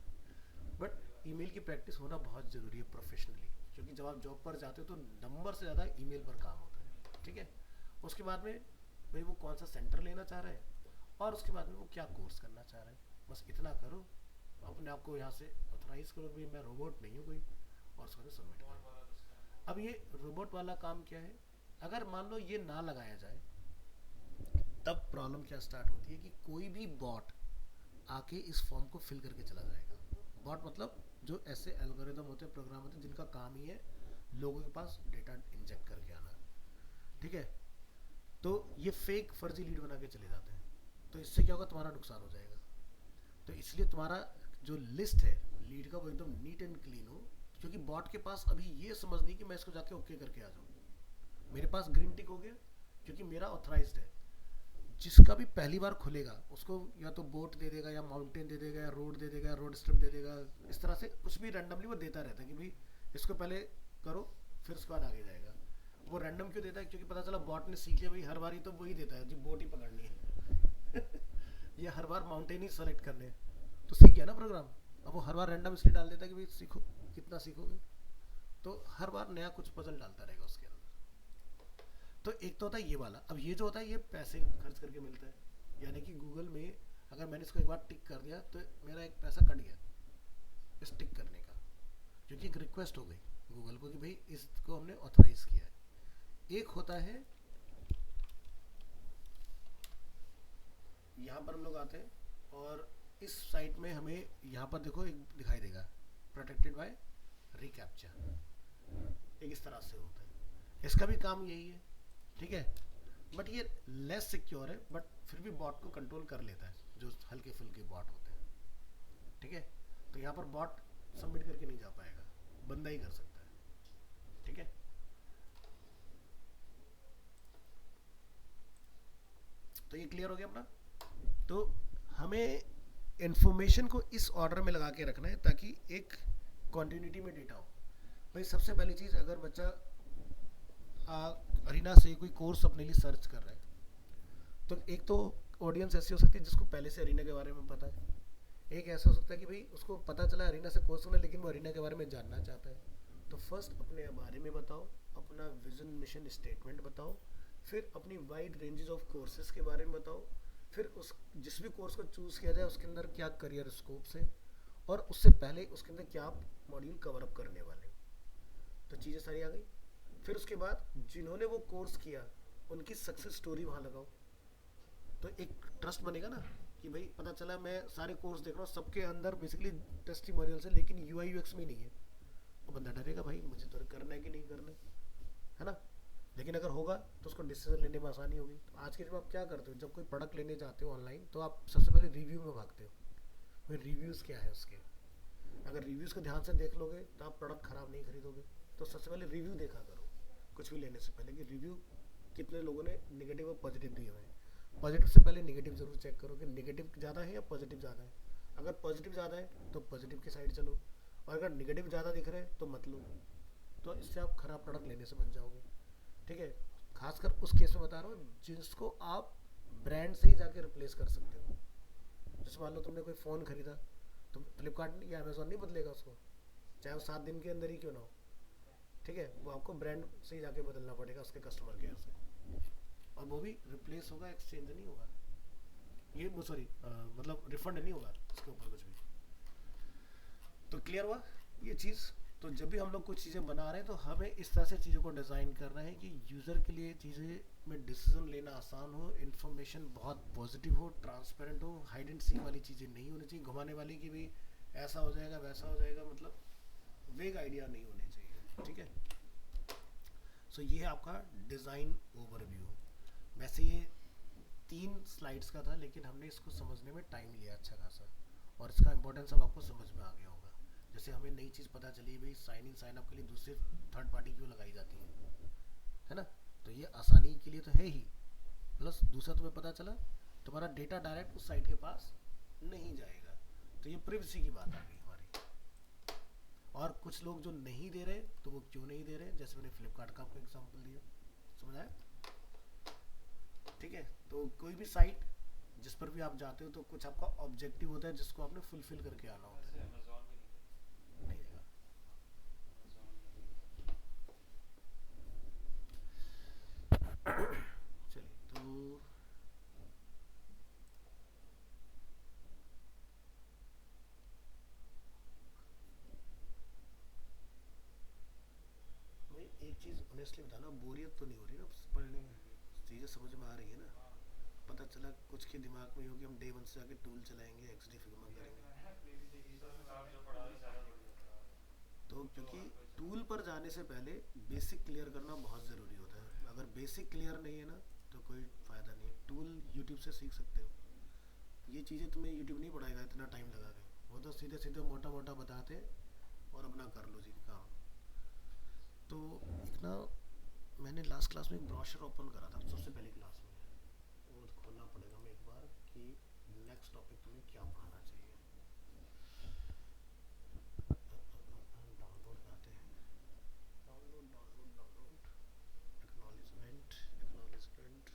बट ईमेल की प्रैक्टिस होना बहुत ज़रूरी है प्रोफेशनली, क्योंकि जब आप जॉब पर जाते हो तो नंबर से ज़्यादा ईमेल पर काम होता है। ठीक है, उसके बाद में भाई वो कौन सा सेंटर लेना चाह रहा है, और उसके बाद में वो क्या कोर्स करना चाह रहा है, बस इतना करो, अपने आप को यहाँ से ऑथराइज करो कि मैं रोबोट नहीं हूँ कोई, और उसको सबमिट करो। अब ये रोबोट वाला काम क्या है, अगर मान लो ये ना लगाया जाए तब प्रॉब्लम क्या स्टार्ट होती है कि कोई भी बॉट आके इस फॉर्म को फिल करके चला जाएगा। बॉट मतलब जो ऐसे एल्गोरिदम होते हैं, प्रोग्राम होते हैं जिनका काम ही है लोगों के पास डेटा इंजेक्ट करके आना। ठीक है, तो ये फेक फर्जी लीड बना के चले जाते हैं। तो इससे क्या होगा, तुम्हारा नुकसान हो जाएगा। तो इसलिए तुम्हारा जो लिस्ट है लीड का वो एकदम नीट एंड क्लीन हो, क्योंकि बॉट के पास अभी ये समझ नहीं कि मैं इसको जाके ओके करके आ जाऊँ। मेरे पास ग्रीन टिक हो गया क्योंकि मेरा ऑथराइज्ड है। जिसका भी पहली बार खुलेगा उसको या तो बोट दे देगा, या माउंटेन दे देगा, या रोड दे देगा, या रोड स्ट्रिप दे देगा। इस तरह से कुछ भी रैंडमली वो देता रहता है कि भाई इसको पहले करो फिर उसके बाद आगे जाएगा। वो रैंडम क्यों देता है, क्योंकि पता चला बॉट ने सीख लिया भाई हर बार ही तो वही देता है जी, बोट ही पकड़नी है ये हर बार माउंटेन ही सेलेक्ट करने हैं, तो सीख गया ना प्रोग्राम। अब वो हर बार रैंडम इसलिए डाल देता है कि भाई सीखो, कितना सीखोगे, तो हर बार नया कुछ पजल डालता रहेगा उसके अंदर। तो एक तो होता है ये वाला। अब ये जो होता है ये पैसे खर्च करके मिलता है, यानी कि गूगल में अगर मैंने इसको एक बार टिक कर दिया तो मेरा एक पैसा कट गया इस टिक करने का, क्योंकि एक रिक्वेस्ट हो गई गूगल को कि भाई इसको हमने ऑथराइज किया है। एक होता है यहाँ पर हम लोग आते हैं और इस साइट में हमें यहाँ पर देखो एक दिखाई देगा प्रोटेक्टेड बाय रिकैप्चा, एक इस तरह से होता है। इसका भी काम यही है, ठीक है, बट ये लेस सिक्योर है, बट फिर भी बॉट को कंट्रोल कर लेता है जो हल्के फुल्के बॉट होते हैं। ठीक है, तो यहाँ पर बॉट सबमिट करके नहीं जा पाएगा, बंदा ही कर सकता है। ठीक है, तो ये क्लियर हो गया अपना। तो हमें इंफॉर्मेशन को इस ऑर्डर में लगा के रखना है ताकि एक कॉन्टिन्यूटी में डेटा हो। भाई सबसे पहली चीज़, अगर बच्चा अरीना से कोई कोर्स अपने लिए सर्च कर रहा है तो एक तो ऑडियंस ऐसी हो सकती है जिसको पहले से अरीना के बारे में पता है। एक ऐसा हो सकता है कि भाई उसको पता चला अरीना से कोर्स करना, लेकिन वो अरीना के बारे में जानना चाहता है। तो फर्स्ट अपने बारे में बताओ, अपना विजन मिशन स्टेटमेंट बताओ, फिर अपनी वाइड रेंजेस ऑफ कोर्सेज के बारे में बताओ, फिर उस जिस भी कोर्स को चूज़ किया जाए उसके अंदर क्या करियर स्कोप्स हैं, और उससे पहले उसके अंदर क्या आप मॉड्यूल कवर अप करने वाले हो। तो चीज़ें सारी आ गई। फिर उसके बाद जिन्होंने वो कोर्स किया उनकी सक्सेस स्टोरी वहाँ लगाओ, तो एक ट्रस्ट बनेगा ना कि भाई पता चला मैं सारे कोर्स देख रहा हूँ सबके अंदर बेसिकली टेस्टिमोनियल्स है लेकिन यूआई यूएक्स में नहीं है। वो बंदा डरेगा भाई मुझे तो करना है कि नहीं करना है ना। लेकिन अगर होगा तो उसको डिसीजन लेने में आसानी होगी। तो आज के जब आप क्या करते हो, जब कोई प्रोडक्ट लेने जाते हो ऑनलाइन तो आप सबसे पहले रिव्यू में भागते हो, भाई रिव्यूज़ क्या है उसके। अगर रिव्यूज़ को ध्यान से देख लोगे तो आप प्रोडक्ट ख़राब नहीं खरीदोगे। तो सबसे पहले रिव्यू देखा करो कुछ भी लेने से पहले कि रिव्यू कितने लोगों ने नेगेटिव और पॉजिटिव दिए हुए हैं। पॉजिटिव से पहले नेगेटिव जरूर चेक करो कि नेगेटिव ज़्यादा है या पॉजिटिव ज़्यादा है। अगर पॉजिटिव ज़्यादा है तो पॉजिटिव की साइड चलो, और अगर नेगेटिव ज़्यादा दिख रहे हैं तो मत लो। तो इससे आप ख़राब प्रोडक्ट लेने से बच जाओगे। ठीक है, खासकर उस केस में बता रहा हूँ जिसको आप ब्रांड से ही जाके रिप्लेस कर सकते हो। जैसे मान लो तुमने कोई फ़ोन खरीदा तो फ्लिपकार्ट या अमेजोन नहीं बदलेगा उसको, चाहे वो 7 दिन के अंदर ही क्यों ना हो। ठीक है, वो आपको ब्रांड से ही जाके बदलना पड़ेगा उसके कस्टमर केयर से, और वो भी रिप्लेस होगा, एक्सचेंज नहीं होगा। ये वो सॉरी मतलब रिफंड नहीं होगा उसके ऊपर कुछ भी। तो क्लियर हुआ ये चीज़। तो जब भी हम लोग कुछ चीज़ें बना रहे हैं तो हमें इस तरह से चीज़ों को डिज़ाइन करना है कि यूज़र के लिए चीज़ें में डिसीजन लेना आसान हो, इन्फॉर्मेशन बहुत पॉजिटिव हो, ट्रांसपेरेंट हो, हाइड एंड सीक वाली चीज़ें नहीं होनी चाहिए, घुमाने वाली कि भाई ऐसा हो जाएगा वैसा हो जाएगा, मतलब वेग आइडिया नहीं होने चाहिए, ठीक है। सो ये है आपका डिज़ाइन ओवरव्यू। वैसे ये 3 स्लाइड्स का था, लेकिन हमने इसको समझने में टाइम लिया अच्छा खासा, और इसका इंपॉर्टेंस अब आपको समझ में आ गया होगा। जैसे हमें नई चीज़ पता चली भाई साइन इन साइन अप के लिए दूसरे थर्ड पार्टी क्यों लगाई जाती है ना। तो ये आसानी के लिए तो है ही, प्लस दूसरा तुम्हें पता चला तुम्हारा डेटा डायरेक्ट उस साइट के पास नहीं जाएगा, तो ये प्रिवेसी की बात आ गई हमारी। और कुछ लोग जो नहीं दे रहे, तो वो क्यों नहीं दे रहे, जैसे मैंने फ्लिपकार्ट का आपको एग्जांपल दिया, समझ आया, ठीक है। तो कोई भी साइट जिस पर भी आप जाते हो तो कुछ आपका ऑब्जेक्टिव होता है जिसको आपने फुलफिल करके आना होता वैसे है। अमेज़न भी नहीं देगा। चलिए तो भाई एक चीज़ ऑनेस्टली बताना, बोरियत तो नहीं हो रही ना पढ़ने में, चीज़ें समझ में आ रही है ना। पता चला कुछ के दिमाग में होगी हम डे 1 से आके टूल चलाएंगे, एक्सडी फिग्मा करेंगे, जो पढ़ा रहे ज़्यादा बढ़िया पढ़ा रहे तो जो क्योंकि हर कोई टूल पर जाने से पहले बेसिक क्लियर करना बहुत ज़रूरी होता है। अगर बेसिक क्लियर नहीं है ना तो कोई फ़ायदा नहीं है। टूल यूट्यूब से सीख सकते हो, ये चीज़ें तुम्हें यूट्यूब नहीं पढ़ाएगा इतना टाइम लगा के, वो तो सीधे सीधे मोटा मोटा बताते हैं और अपना कर लो जी काम। तो एक ना मैंने लास्ट क्लास में एक ब्रोशर ओपन करा था सबसे पहली क्लास में, वो खोलना पड़ेगा हमें एक बार कि नेक्स्ट टॉपिक तुम्हें क्या पढ़ाना चाहिए। डाउनलोड आते हैं, download download download, acknowledgement acknowledgement,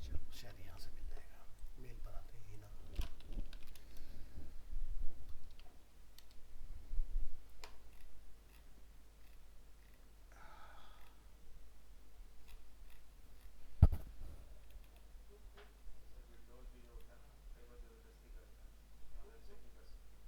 चलो शायद यहाँ से मिल जाएगा, मेल पर आते हैं ही ना। जैसे विंडोज़ भी जो होता है ना कई बार ज़बरदस्ती करता है, यहाँ से चेक नहीं कर सकते।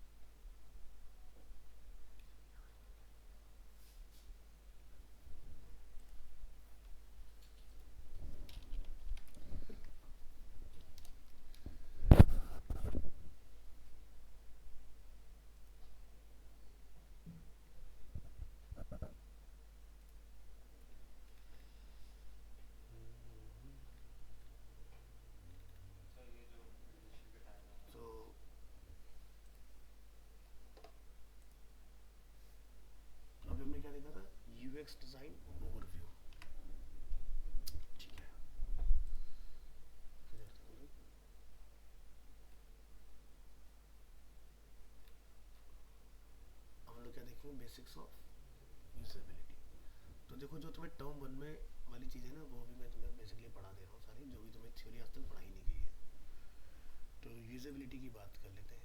अच्छा ये जो एडिशन के टाइम है तो अभी हमने क्या देखा था, यूएक्स डिज़ाइन ओवरव्यू, ठीक है। किधर था हम लोग? हम लोग क्या देखेंगे, बेसिक्स ऑफ यूजेबिलिटी। तो देखो जो तुम्हें टर्म 1 में वाली चीज़ है ना, वो भी मैं तुम्हें बेसिकली पढ़ा दे रहा हूँ सारी, जो भी तुम्हें थ्योरी आज तक पढ़ाई नहीं गई है। तो यूजेबिलिटी की बात कर लेते हैं।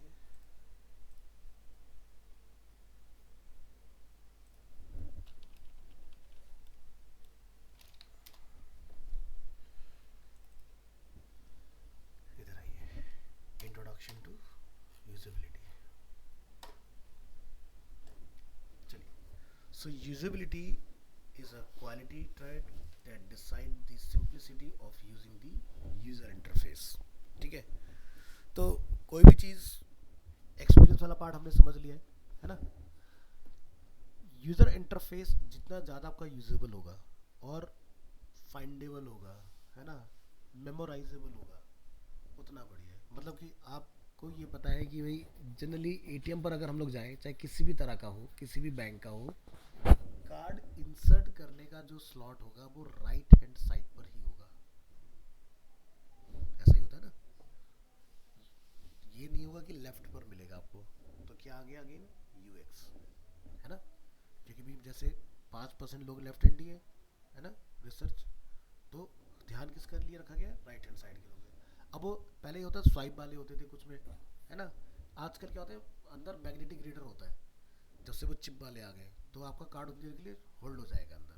इधर आइए, इंट्रोडक्शन टू यूजेबिलिटी। चलिए, so usability is a quality trait that decide the simplicity of using the user interface, ठीक है। तो कोई भी चीज़, एक्सपीरियंस वाला पार्ट हमने समझ लिया है ना। यूज़र इंटरफेस जितना ज़्यादा आपका यूजेबल होगा और फाइंडेबल होगा, है ना, मेमोराइजेबल होगा, उतना बढ़िया है। मतलब कि आपको ये पता है कि भाई जनरली एटीएम पर अगर हम लोग जाएं, चाहे किसी भी तरह का हो, किसी भी बैंक का हो, कार्ड इंसर्ट करने का जो स्लॉट होगा वो राइट हैंड साइड पर ही होगा, ऐसा ही होता है ना। ये नहीं होगा कि लेफ्ट पर मिलेगा आपको। तो क्या आ गया अगेन, यूएक्स, है ना, क्योंकि भी जैसे 5% लोग लेफ्ट हैंडी है ना, रिसर्च, तो ध्यान किसका लिए रखा गया, राइट हैंड साइड के लोग। अब वो पहले ही होता है स्वाइप वाले होते थे कुछ में, है ना। आजकल क्या होता है, अंदर मैग्नेटिक रीडर होता है, जब से वो चिप वाले आ गए तो आपका कार्ड उतनी देर के लिए होल्ड हो जाएगा अंदर,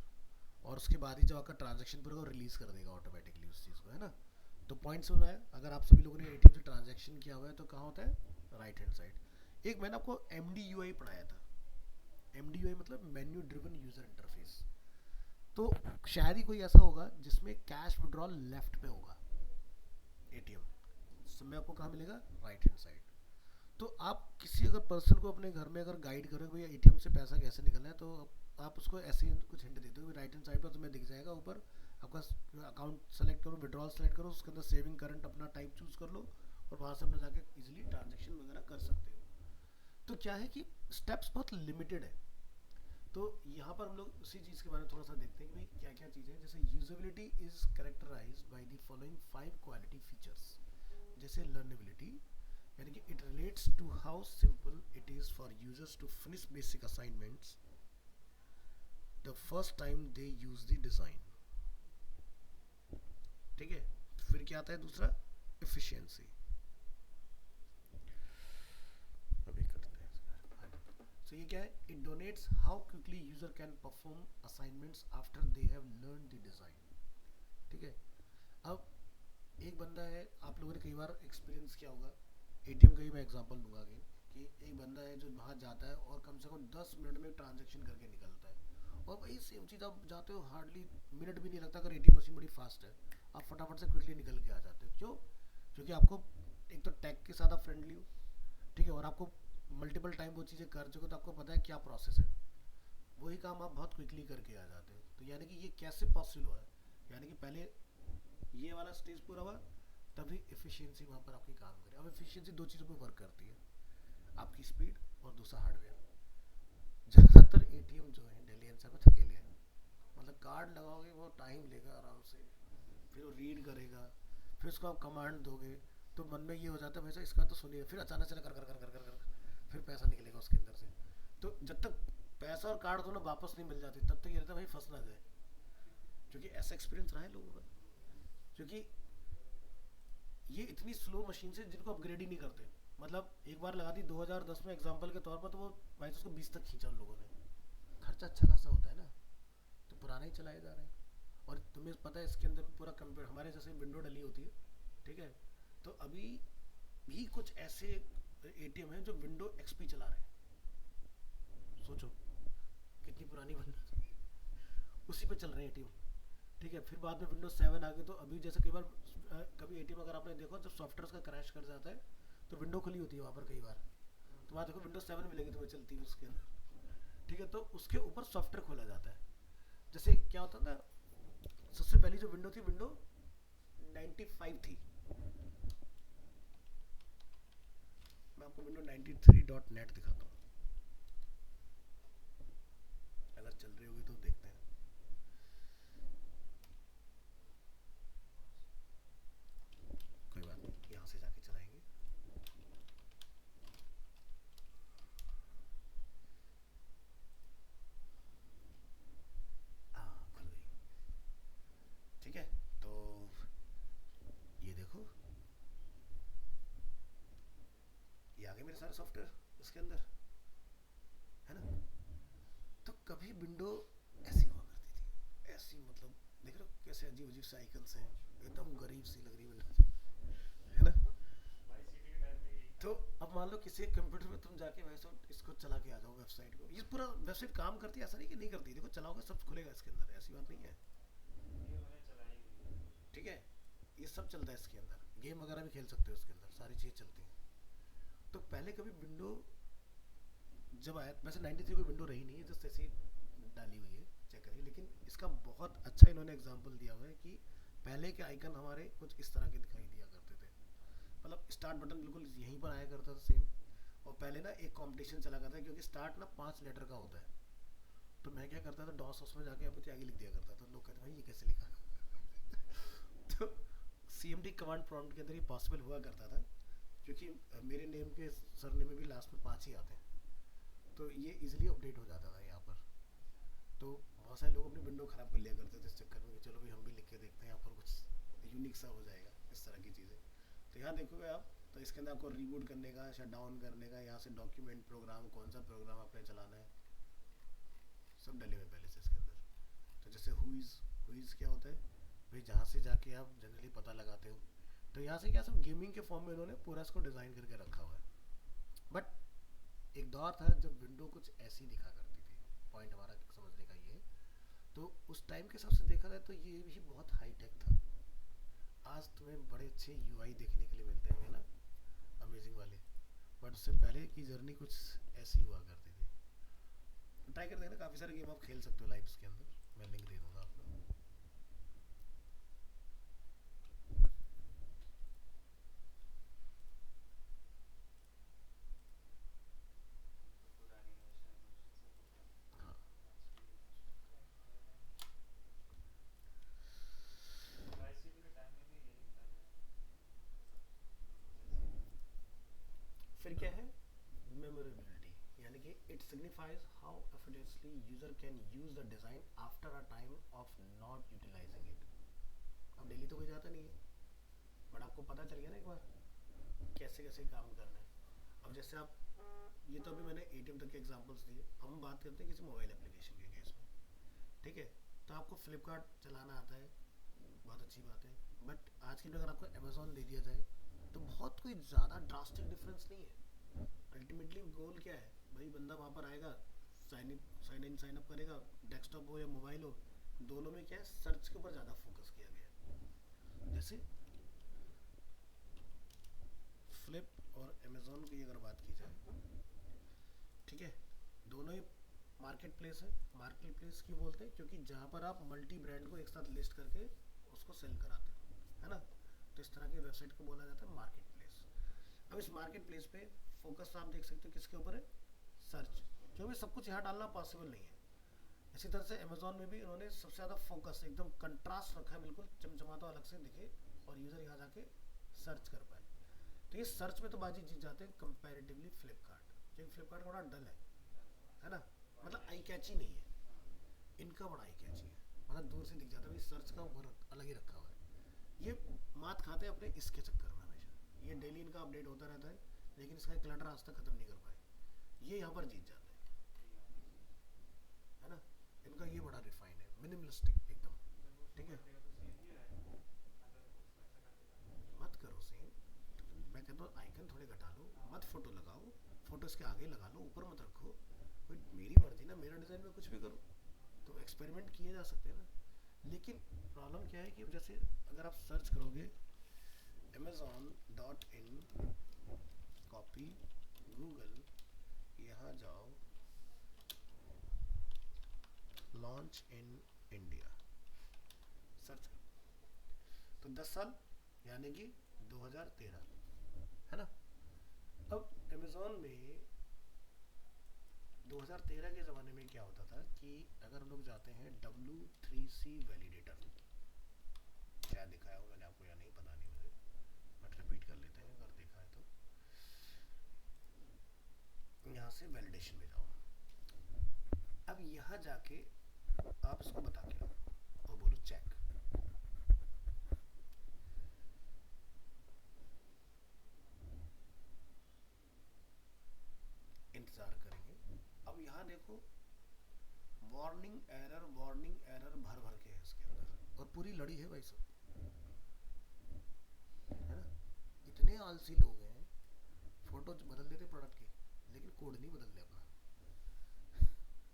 और उसके बाद ही जब आपका ट्रांजैक्शन पूरा रिलीज कर देगा ऑटोमेटिकली उस चीज़ को, है ना। तो पॉइंट समझ आया। अगर आप सभी लोगों ने एटीएम से ट्रांजैक्शन किया हुआ है तो कहाँ होता है, राइट हैंड साइड। एक मैंने आपको एमडीयूआई पढ़ाया था, एमडीयूआई मतलब मेन्यू ड्रिवन यूजर इंटरफेस। तो शायद ही कोई ऐसा होगा जिसमें कैश विड्रॉल लेफ्ट पे होगा एटीएम, सब में आपको कहाँ मिलेगा, राइट हैंड साइड। तो आप किसी अगर पर्सन को अपने घर में अगर गाइड करोगे भैया एटीएम से पैसा कैसे निकलना है, तो आप उसको ऐसे ही कुछ हिंट देते हो, राइट हैंड साइड पर तुम्हें दिख जाएगा ऊपर आपका अकाउंट सेलेक्ट करो, विड्रॉल सेलेक्ट करो, उसके अंदर सेविंग करंट अपना टाइप चूज कर लो और वहाँ से अपना जाके इजीली ट्रांजेक्शन वगैरह कर सकते हो। तो क्या है कि स्टेप्स बहुत लिमिटेड है। तो यहाँ पर हम लोग उसी चीज़ के बारे में थोड़ा सा देखते हैं कि भाई क्या क्या चीज़ें हैं। जैसे usability is characterised by the following 5 quality features. जैसे लर्नेबिलिटी, यानी कि it relates to how simple it is for users to finish basic assignments the first time they use the design. ठीक है, फिर क्या आता है दूसरा, एफिशिएंसी। अभी करते हैं इसका। So ये क्या है, it donates how quickly user can perform assignments after they have learn the design. ठीक है, अब एक बंदा है, आप लोगों ने कई बार एक्सपीरियंस किया होगा, एटीएम का ही मैं एग्जांपल दूंगा कि एक बंदा है जो बाहर जाता है और कम से कम 10 मिनट में ट्रांजैक्शन करके निकलता है, और वही सेम चीज़ आप जाते हो हार्डली मिनट भी नहीं लगता, अगर एटीएम मशीन बड़ी फास्ट है आप फटाफट से क्विकली निकल के आ जाते हो। क्यों? क्योंकि आपको एक तो टैग के साथ आप फ्रेंडली हो, ठीक है, और आपको मल्टीपल टाइम वो चीज़ें कर चुके हो तो आपको पता है क्या प्रोसेस है, वही काम आप बहुत क्विकली करके आ जाते हो। तो यानी कि ये कैसे पॉसिबल हुआ है, यानी कि पहले ये वाला स्टेज पूरा हुआ तभी एफिशिएंसी वहाँ पर आपकी काम करे। अब एफिशिएंसी दो चीज़ों पे वर्क करती है, आपकी स्पीड और दूसरा हार्डवेयर। ज़्यादातर एटीएम जो है दिल्ली एनसीआर में थकेले हैं, मतलब कार्ड लगाओगे वो टाइम लेगा आराम से, फिर वो रीड करेगा, फिर उसको आप कमांड दोगे तो मन में ये हो जाता है वैसा इसका तो सुनिए, फिर अचानक से कर कर कर कर कर कर फिर पैसा निकलेगा उसके अंदर से। तो जब तक पैसा और कार्ड दोनों वापस नहीं मिल जाती तब तक ये रहता है भाई फंस ना जाए, क्योंकि ऐसा एक्सपीरियंस रहा है लोगों का। क्योंकि ये इतनी स्लो मशीन से जिनको अपग्रेड ही नहीं करते, मतलब एक बार लगा दी 2010 में एग्जांपल के तौर पर, तो वो भाई उसको 20 तक खींचा उन लोगों ने, खर्चा अच्छा खासा होता है ना, तो पुराने ही चलाए जा रहे हैं। और तुम्हें पता है इसके अंदर पूरा कंप्यूटर हमारे जैसे विंडो डली होती है, ठीक है, तो अभी भी कुछ ऐसे एटीएम हैं जो विंडो एक्सपी चला रहे हैं, सोचो कितनी पुरानी विंडो उसी पे चल रहे हैं एटीएम, ठीक है। फिर बाद में विंडोज 7 आ गए, तो अभी जैसे कई बार कभी एटीएम अगर आपने देखो जब सॉफ्टवेयर का क्रैश कर जाता है तो विंडो खुली होती है वहाँ पर कई बार, तो वहाँ देखो विंडोज 7 मिलेगी तुम्हें चलती है उसके अंदर, ठीक है, तो उसके ऊपर सॉफ्टवेयर खोला जाता है। जैसे क्या होता था, सबसे पहली जो विंडो थी विंडो 95 थी, मैं आपको विंडो 93.net दिखाता हूँ, अगर चल रही होगी तो देखते हैं। कोई बात नहीं, यहाँ से जाके चलाएंगे। हाँ खुल गई, ठीक है। तो ये देखो ये आ गए मेरे सारे सॉफ्टवेयर इसके अंदर, है ना। तो कभी विंडो ऐसी हुआ करती थी, ऐसी मतलब देख रहे हो कैसे अजीब अजीब से आइकन्स हैं, एकदम गरीब सी लग रही विंडो, है ना। भाई सिटी के टाइम में यही तो अब मान लो किसी कंप्यूटर में तुम जाके वैसे इसको चला के आ जाओ वेबसाइट को, ये पूरा वेबसाइट काम करती है, ऐसा नहीं कि नहीं करती, देखो चलाओगे सब खुलेगा इसके अंदर, ऐसी बात नहीं है, ये मैंने चलाई हुई है। ठीक है। ये सब चलता है इसके अंदर, गेम वगैरह भी खेल सकते हो इसके अंदर, सारी चीज़ चलती हैं। तो पहले कभी विंडो जब आया, वैसे 93 कोई विंडो रही नहीं है, जस्ट ऐसी डाली हुई है, चेक करिए, लेकिन इसका बहुत अच्छा इन्होंने एग्जांपल दिया हुआ है कि पहले के आइकन हमारे कुछ इस तरह के दिखाई दिया करते थे, मतलब स्टार्ट बटन बिल्कुल यहीं पर आया करता था सेम, और पहले ना एक कंपटीशन चला करता है, क्योंकि स्टार्ट ना 5 लेटर का होता है, तो मैं क्या करता था डॉस उसमें जाके अपने आगे लिख दिया करता था, लोग कहते भाई ये कैसे लिखा तो CMD कमांड प्रॉम्प्ट के अंदर ये पॉसिबल हुआ करता था, क्योंकि मेरे नेम के सरनेम में भी लास्ट में 5 ही आते हैं, तो ये इजीली अपडेट हो जाता था यहाँ पर। तो बहुत सारे लोग अपनी विंडो ख़राब कर लिया करते थे इस चक्कर में, चलो भाई हम भी लिख के देखते हैं यहाँ पर कुछ यूनिक सा हो जाएगा, इस तरह की चीज़ें। तो यहाँ देखोगे आप, तो इसके अंदर आपको रीबूट करने का, शट डाउन करने का, यहाँ से डॉक्यूमेंट प्रोग्राम, कौन सा प्रोग्राम आपने चलाना है, सब डले हुए पहले से इसके अंदर। तो जैसे हुईज़ क्या होता है भाई, जहाँ से जाके आप जनरली पता लगाते हो, तो यहाँ से क्या सब गेमिंग के फॉर्म में इन्होंने पूरा इसको डिज़ाइन करके रखा हुआ है। बट एक दौर था जब विंडो कुछ ऐसी दिखा करती थी, पॉइंट हमारा समझने का ये है। तो उस टाइम के हिसाब से देखा जाए तो ये भी बहुत हाई टेक था, आज तुम्हें बड़े अच्छे यूआई देखने के लिए मिलते हैं ना, अमेजिंग वाले, बट उससे पहले की जर्नी कुछ ऐसी हुआ करती थी। ट्राई कर देखना, काफ़ी सारे गेम आप खेल सकते हो लाइव्स के अंदर, मैं लिंक दे दूंगा आपको। तो पूरा एनिमेशन एनिमेशन सब होता है। हाँ। आईसीटी के टाइम में भी यही था सब जैसे फिर क्या है, मेमोरेबिलिटी, यानी कि it signifies how effortlessly user can use the design after a time of not utilising it. अब डेली तो कोई जाता नहीं है, बट आपको पता चल गया ना एक बार कैसे कैसे काम करना है। अब जैसे आप, ये तो अभी मैंने एटीएम तक के एग्जांपल्स दिए, हम बात करते हैं किसी मोबाइल एप्लीकेशन के केस में, ठीक है। तो आपको फ्लिपकार्ट चलाना आता है, बहुत अच्छी बात है, बट आज की डेट अगर आपको अमेजोन दे दिया जाए तो बहुत कोई ज़्यादा ड्रास्टिक डिफरेंस नहीं है। अल्टीमेटली गोल क्या है भाई, बंदा वहाँ पर आएगा, साइन इन साइन अप करेगा, डेस्कटॉप हो या मोबाइल हो, दोनों में क्या है, सर्च के ऊपर ज़्यादा फोकस किया गया है। जैसे फ्लिप और अमेजोन की अगर बात की जाए, ठीक है, दोनों ही मार्केट प्लेस है। मार्केट प्लेस क्यों बोलते हैं, क्योंकि जहाँ पर आप मल्टी ब्रांड को एक साथ लिस्ट करके उसको सेल कराते हो, है ना। तो इस तरह की वेबसाइट को बोला जाता है मार्केट प्लेस। अब इस मार्केट प्लेस पे फोकस आप देख सकते हो किसके ऊपर है, सर्च, क्योंकि सब कुछ यहाँ डालना पॉसिबल नहीं है। इसी तरह से अमेजोन में भी इन्होंने सबसे ज़्यादा फोकस एकदम कंट्रास्ट रखा है, बिल्कुल चमचमाता अलग से दिखे और यूज़र यहाँ जाके सर्च कर पाए। तो ये सर्च में तो बाजी जीत जाते हैं कंपैरेटिवली फ्लिपकार्ट, क्योंकि फ्लिपकार्ट थोड़ा डल है ना, मतलब आई कैची नहीं है। इनका बड़ा आई कैची है, मतलब दूर से दिख जाता है, सर्च का ऊपर अलग ही रखा हुआ है। ये मात खाते हैं अपने इसके चक्कर में हमेशा, ये डेली इनका अपडेट होता रहता है, लेकिन इसका क्लटर आज तक खत्म नहीं कर पाए, ये यहाँ पर जीत जाते हैं, है ना। इनका ये बड़ा रिफाइन है, मिनिमलिस्टिक एकदम, ठीक है। मत करो सेम, मैं कहता हूँ आइकन थोड़े घटा लो, मत फोटो लगाओ, फोटो इसके आगे लगा लो, ऊपर मत रखो, भाई मेरी मर्जी ना, मेरा डिज़ाइन में कुछ भी करो, तो एक्सपेरिमेंट किए जा सकते हैं ना। लेकिन प्रॉब्लम क्या है कि जैसे अगर आप सर्च करोगे amazon.in, कॉपी गूगल, यहाँ जाओ, लॉन्च इन इंडिया, सर्च करो तो 10 साल यानी कि 2013, है ना। अब अमेजोन में 2013 के ज़माने में क्या होता था कि अगर हम लोग जाते हैं W3C वैलिडेटर, शायद दिखाया हो मैंने आपको या नहीं पता नहीं मुझे, बट रिपीट कर लेते हैं अगर देखा है तो। यहाँ से वैलिडेशन में जाओ, अब यहाँ जाके आप इसको बता के आओ और बोलो चेक, इंतज़ार करेंगे। अब यहाँ देखो वार्निंग एरर भर भर के है इसके अंदर, और पूरी लड़ी है भाई सब, है ना। इतने आलसी लोग हैं, फोटो बदल देते प्रोडक्ट की, लेकिन कोड नहीं बदलते अपना।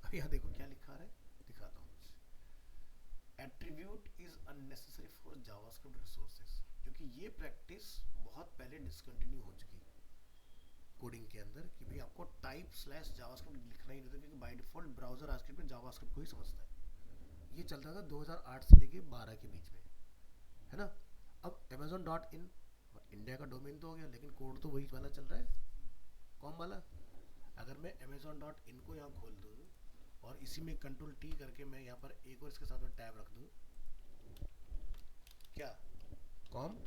अब यहाँ देखो क्या लिखा है, दिखाता हूँ। Attribute is unnecessary for JavaScript resources, क्योंकि ये प्रैक्टिस बहुत पहले डिसकंटिन्यू हो चुकी कोडिंग के अंदर, कि भाई आपको टाइप स्लैश जावास्क्रिप्ट लिखना ही नहीं था, क्योंकि बाय डिफॉल्ट ब्राउजर आज के में जावास्क्रिप्ट को ही समझता है। ये चलता था 2008 से लेके 12 के बीच में, है ना। अब amazon.in इंडिया का डोमेन तो हो गया, लेकिन कोड तो वही वाला चल रहा है, कॉम वाला। अगर मैं amazon.in को यहाँ खोल दूँ और इसी में कंट्रोल टी करके मैं यहाँ पर एक और इसके साथ में टैब रख दूँ, क्या कॉम,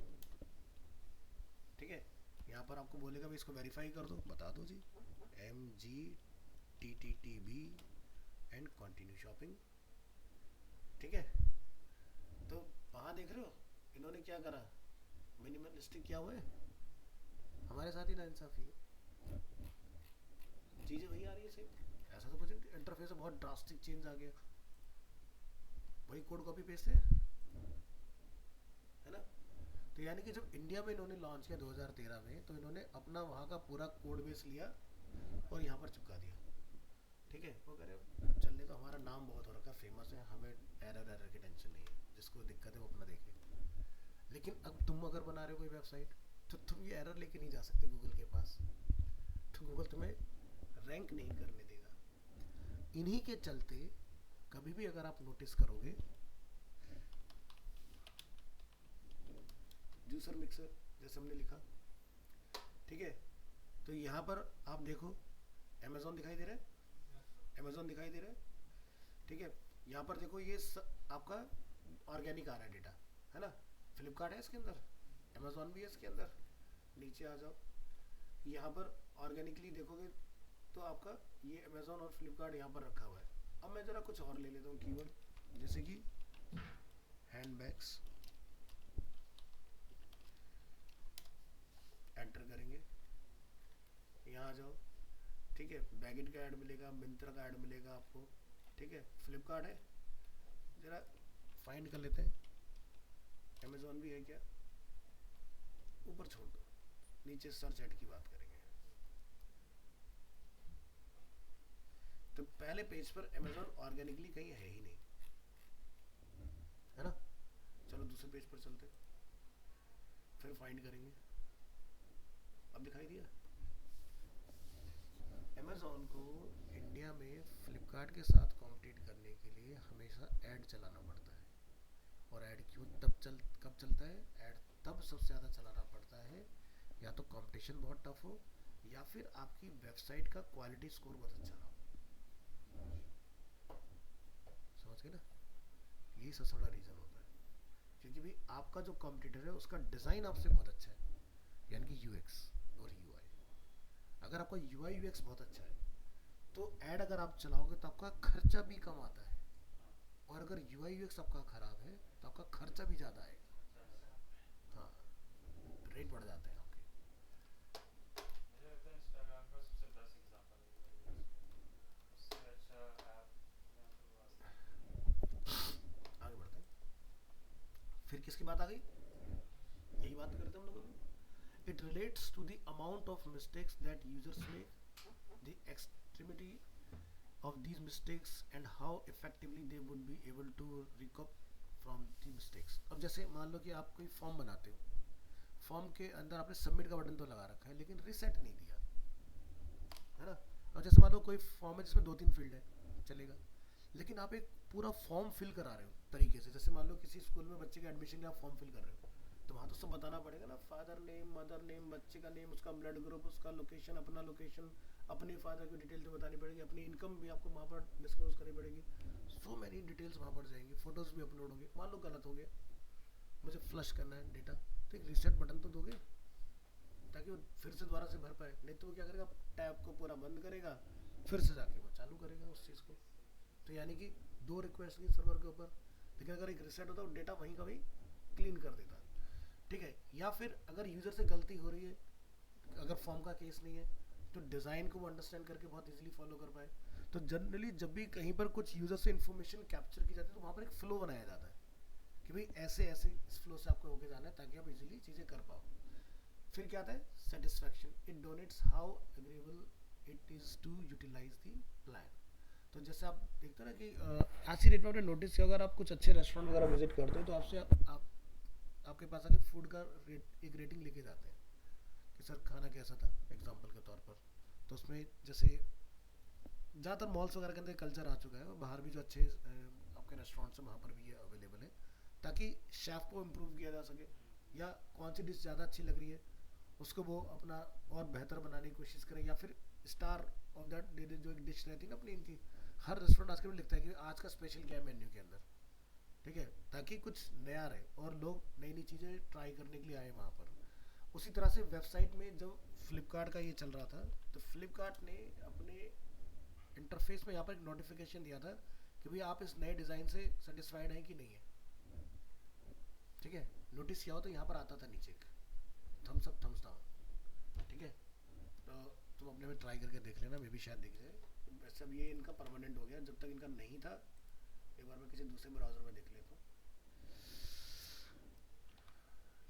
ठीक है। यहाँ पर आपको बोलेगा भाई इसको वेरीफाई कर दो, बता दो जी, MGTTTB एंड कंटिन्यू शॉपिंग, ठीक है। तो वहाँ देख रहे हो इन्होंने क्या करा, मिनिमलिस्टिक क्या हुआ है, हमारे साथ ही ना इंसाफी है, चीज़ें वही आ रही है सेम। ऐसा तो कुछ इंटरफेस में बहुत ड्रास्टिक चेंज आ गया, वही कोड कॉपी पेस्ट है ना। तो यानी कि जब इंडिया में इन्होंने लॉन्च किया 2013 में, तो इन्होंने अपना वहाँ का पूरा कोड बेस लिया और यहाँ पर चिपका दिया, ठीक है। वो कह रहे चलने तो हमारा नाम बहुत हो रखा, फेमस है, हमें एरर की टेंशन नहीं है, जिसको दिक्कत है वो अपना देखे। लेकिन अब तुम अगर बना रहे हो कोई वेबसाइट तो तुम ये एरर लेके नहीं जा सकते गूगल के पास, तो गूगल तुम्हें रैंक नहीं करने देगा। इन्हीं के चलते कभी भी अगर आप नोटिस करोगे, जूसर मिक्सर जैसे हमने लिखा, ठीक है, तो यहाँ पर आप देखो अमेजोन दिखाई दे रहा है, अमेजोन दिखाई दे रहा है, ठीक है। यहाँ पर देखो ये आपका ऑर्गेनिक आ रहा है डेटा, है ना। फ्लिपकार्ट है इसके अंदर, अमेजोन भी है इसके अंदर। नीचे आ जाओ, यहाँ पर ऑर्गेनिकली देखोगे तो आपका ये अमेजोन और फ्लिपकार्ट यहाँ पर रखा हुआ है। अब मैं ज़रा कुछ और ले लेता हूँ कीवर्ड, जैसे कि हैंडबैग्स, एंटर करेंगे, यहाँ आ जाओ, ठीक है। बैगिट का ऐड मिलेगा, मिंत्रा का ऐड मिलेगा आपको, ठीक है। फ्लिपकार्ट है, ज़रा फाइंड कर लेते हैं, अमेजोन भी है क्या, ऊपर छोड़ दो, नीचे सर्च ऐड की बात करेंगे। तो पहले पेज पर अमेजोन ऑर्गेनिकली कहीं है ही नहीं, है ना। चलो दूसरे पेज पर चलते, फिर फाइंड करेंगे। अब दिखाई दिया। अमेजोन को इंडिया में फ्लिपकार्ट के साथ कॉम्पिटिट करने के लिए हमेशा ऐड चलाना पड़ता है, और ऐड क्यों कब चलता है, ऐड तब सबसे ज़्यादा चलाना पड़ता है या तो कंपटीशन बहुत टफ हो, या फिर आपकी वेबसाइट का क्वालिटी स्कोर बहुत अच्छा ना हो। समझ गए ना, यही सबसे बड़ा रीज़न होता है। क्योंकि भाई आपका जो कॉम्पिटिटर है उसका डिज़ाइन आपसे बहुत अच्छा है, यानी कि यूएक्स और यूआई। अगर आपका यूआई यूएक्स बहुत अच्छा है तो ऐड अगर आप चलाओगे तो आपका खर्चा भी कम आता है, और अगर यूआई यूएक्स आपका खराब है तो आपका खर्चा भी ज़्यादा आएगा। हाँ, रेट बढ़ जाते हैं आपके। मुझे लगता है इंस्टाग्राम का सबसे बेस्ट एग्जांपल है, उससे अच्छा ऐप मैं तो वास्ता आगे बढ़ते हैं, फिर किसकी बात आ गई, यही बात करते हैं हम लोग अभी। It relates to the amount of mistakes that users make, the extremity of these mistakes and how effectively they would be able to recoup from the mistakes। अब जैसे मान लो कि आप कोई फॉर्म बनाते हो, फॉर्म के अंदर आपने सबमिट का बटन तो लगा रखा है लेकिन रीसेट नहीं दिया, है ना। और जैसे मान लो कोई फॉर्म है जिसमें 2-3 फील्ड है, चलेगा, लेकिन आप एक पूरा फॉर्म फिल करा रहे हो तरीके से, जैसे मान लो किसी स्कूल में बच्चे के एडमिशन के लिए आप फॉर्म फिल कर रहे हो, तो वहाँ तो सब बताना पड़ेगा ना, फादर नेम, मदर नेम, बच्चे का नेम, उसका ब्लड ग्रुप, उसका लोकेशन, अपना लोकेशन, अपने फादर की डिटेल तो बतानी पड़ेगी, अपनी इनकम भी आपको वहाँ पर डिस्क्लोज करनी पड़ेगी। सो मैनी डिटेल्स वहाँ पर जाएंगी, फोटोज़ भी अपलोड होंगे। मान लो गलत हो गया, मुझे फ्लश करना है डेटा, तो एक रीसेट बटन तो दोगे ताकि वो फिर से दोबारा से भर पाए, नहीं तो वो क्या करेगा, टैब को पूरा बंद करेगा, फिर से जाके वो चालू करेगा उस चीज़ को। तो यानी कि 2 रिक्वेस्ट की सर्वर के ऊपर, लेकिन अगर एक रीसेट होता है डेटा वहीं का वहीं क्लीन कर देता, ठीक है। या फिर अगर यूज़र से गलती हो रही है, अगर फॉर्म का केस नहीं है, तो डिज़ाइन को वो अंडरस्टैंड करके बहुत इजीली फॉलो कर पाए। तो जनरली जब भी कहीं पर कुछ यूज़र से इन्फॉर्मेशन कैप्चर की जाती है तो वहाँ पर एक फ़्लो बनाया जाता है कि भाई ऐसे ऐसे इस फ्लो से आपको होके जाना है ताकि आप इजीली चीज़ें कर पाओ। फिर क्या आता है, satisfaction, it donates how agreeable it is to utilise the plan. तो जैसे आप देखते हो ना कि आज की डेट में आपने नोटिस किया, अगर आप कुछ अच्छे रेस्टोरेंट वगैरह विजिट करते हो तो आपसे आपके पास आके फूड का एक रेटिंग लेके जाते हैं कि सर खाना कैसा था, एग्जांपल के तौर पर। तो उसमें जैसे ज़्यादातर मॉल्स वगैरह के अंदर कल्चर आ चुका है, और बाहर भी जो अच्छे आपके रेस्टोरेंट्स हैं वहाँ पर भी ये अवेलेबल है, ताकि शेफ़ को इम्प्रूव किया जा सके, या कौन सी डिश ज़्यादा अच्छी लग रही है उसको वो अपना और बेहतर बनाने की कोशिश करें, या फिर स्टार ऑफ दैट जो एक डिश रहती है ना अपनी इनकी, हर रेस्टोरेंट आजकल लिखता है कि आज का स्पेशल क्या है मेन्यू के अंदर, ठीक है, ताकि कुछ नया रहे और लोग नई नई चीज़ें ट्राई करने के लिए आए वहाँ पर। उसी तरह से वेबसाइट में जब फ्लिपकार्ट का ये चल रहा था तो फ्लिपकार्ट ने अपने इंटरफेस में यहाँ पर एक नोटिफिकेशन दिया था कि भाई आप इस नए डिज़ाइन से सेटिस्फाइड हैं कि नहीं है, ठीक है। नोटिस किया हो तो यहाँ पर आता था नीचे थम्स अप, थम्स डाउन, ठीक है। तो तुम अपने में ट्राई करके देख लेना, मे भी शायद दिख जाए। वैसे अब ये इनका परमानेंट हो गया, जब तक इनका नहीं था, एक बार मैं किसी दूसरे ब्राउज़र में देख लेता हूँ,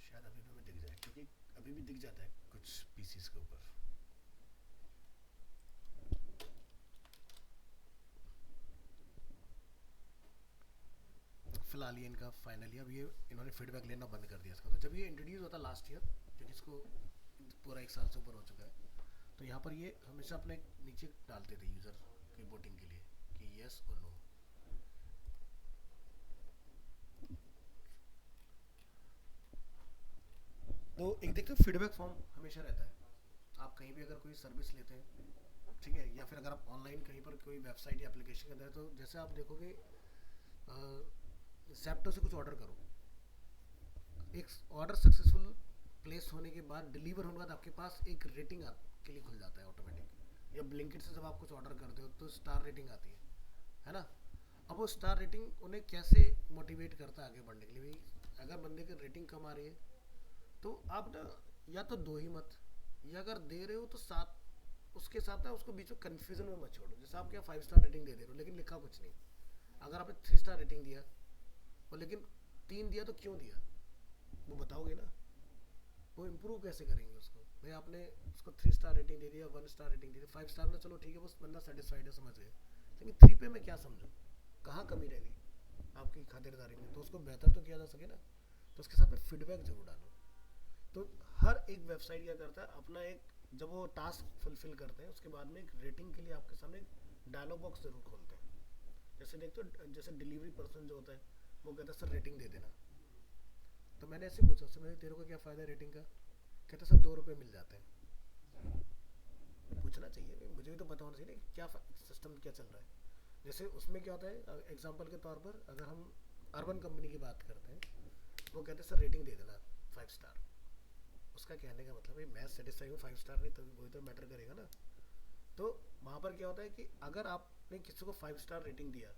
शायद अभी भी मैं दिख जाए, क्योंकि अभी भी दिख जाता है कुछ पीसीस के ऊपर। फिलहाल ये इनका फाइनल ईयर, अब ये इन्होंने फीडबैक लेना बंद कर दिया इसका। तो जब ये इंट्रोड्यूस होता लास्ट ईयर, क्योंकि इसको पूरा 1 साल से ऊपर हो चुका है, तो यहाँ पर ये हमेशा अपने नीचे डालते थे यूज़र की वोटिंग के लिए कि येस और नो। तो एक देखते हो फीडबैक फॉर्म हमेशा रहता है, आप कहीं भी अगर कोई सर्विस लेते हैं, ठीक है, या फिर अगर आप ऑनलाइन कहीं पर कोई वेबसाइट या एप्लीकेशन के अंदर, तो जैसे आप देखोगे सेप्टो से कुछ ऑर्डर करो, एक ऑर्डर सक्सेसफुल प्लेस होने के बाद, डिलीवर होने के बाद आपके पास एक रेटिंग के लिए खुल जाता है ऑटोमेटिक। या ब्लिंकिट से जब आप कुछ ऑर्डर करते हो तो स्टार रेटिंग आती है ना। अब वो स्टार रेटिंग उन्हें कैसे मोटिवेट करता है आगे बढ़ने के लिए, भाई अगर बंदे की रेटिंग कम आ रही है तो आप ना या तो दो ही मत, या अगर दे रहे हो तो साथ उसके साथ ना उसको बीच में कन्फ्यूजन में मत छोड़ो। जैसे आप क्या 5 स्टार रेटिंग दे रहे हो लेकिन लिखा कुछ नहीं, अगर आपने 3 स्टार रेटिंग दिया और लेकिन 3 दिया तो क्यों दिया, वो बताओगे ना, वो इम्प्रूव कैसे करेंगे उसको। भाई आपने उसको 3 स्टार रेटिंग दे दिया, 1 स्टार रेटिंग दे दी, 5 स्टार में चलो ठीक है, बस बंदा सेटिस्फाइड है, समझ गए, लेकिन 3 पे मैं क्या समझूँ, कहाँ कमी रह गई आपकी खातिरदारी में, तो उसको बेहतर तो किया जा सके ना। तो उसके साथ में फीडबैक जरूर डालो। तो हर एक वेबसाइट क्या करता है अपना एक, जब वो टास्क फुलफिल करते हैं उसके बाद में एक रेटिंग के लिए आपके सामने एक डायलॉग बॉक्स जरूर खोलते हैं। जैसे देखते हो, जैसे डिलीवरी पर्सन जो होता है वो कहता है सर रेटिंग दे देना, तो मैंने ऐसे पूछा उससे, मैं तेरे को क्या फ़ायदा है रेटिंग का, कहते सर 2 रुपये मिल जाते हैं। पूछना चाहिए भाई, मुझे भी तो पता होना चाहिए ना क्या सिस्टम क्या चल रहा है। जैसे उसमें क्या होता है, एग्जांपल के तौर पर अगर हम अर्बन कंपनी की बात करते हैं, वो कहते हैं सर रेटिंग दे देना 5 स्टार। उसका कहने का मतलब है मैं सेटिस्फाई हूँ, 5 स्टार नहीं तभी वही तो मैटर करेगा ना। तो वहाँ पर क्या होता है कि अगर आपने किसी को 5 स्टार रेटिंग दिया,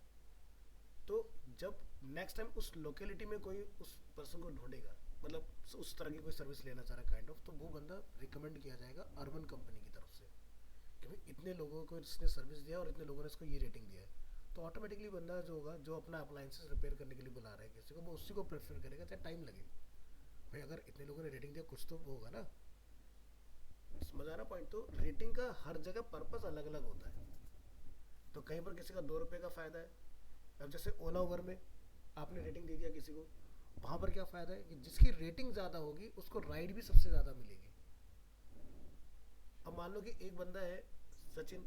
तो जब नेक्स्ट टाइम उस लोकेलिटी में कोई उस पर्सन को ढूंढेगा, मतलब उस तरह की कोई सर्विस लेना चाह रहा है काइंड ऑफ, तो वो बंदा रिकमेंड किया जाएगा अर्बन कंपनी की तरफ से कि भाई इतने लोगों को इसने सर्विस दिया और इतने लोगों ने इसको ये रेटिंग दिया है। तो ऑटोमेटिकली बंदा जो होगा, जो अपना अप्लायंसेस रिपेयर करने के लिए बुला रहा है किसी को, वो उसी को प्रेफर करेगा चाहे टाइम लगे। भाई अगर इतने लोगों ने रेटिंग दिया कुछ तो होगा ना, समझ आ रहा पॉइंट। तो रेटिंग का हर जगह पर्पस अलग अलग होता है। तो कहीं पर किसी का 2 रुपये का फ़ायदा है, अब जैसे ओला उबर में आपने रेटिंग दे दिया किसी को, वहाँ पर क्या फ़ायदा है कि जिसकी रेटिंग ज़्यादा होगी उसको राइड भी सबसे ज़्यादा मिलेगी। अब मान लो कि एक बंदा है सचिन,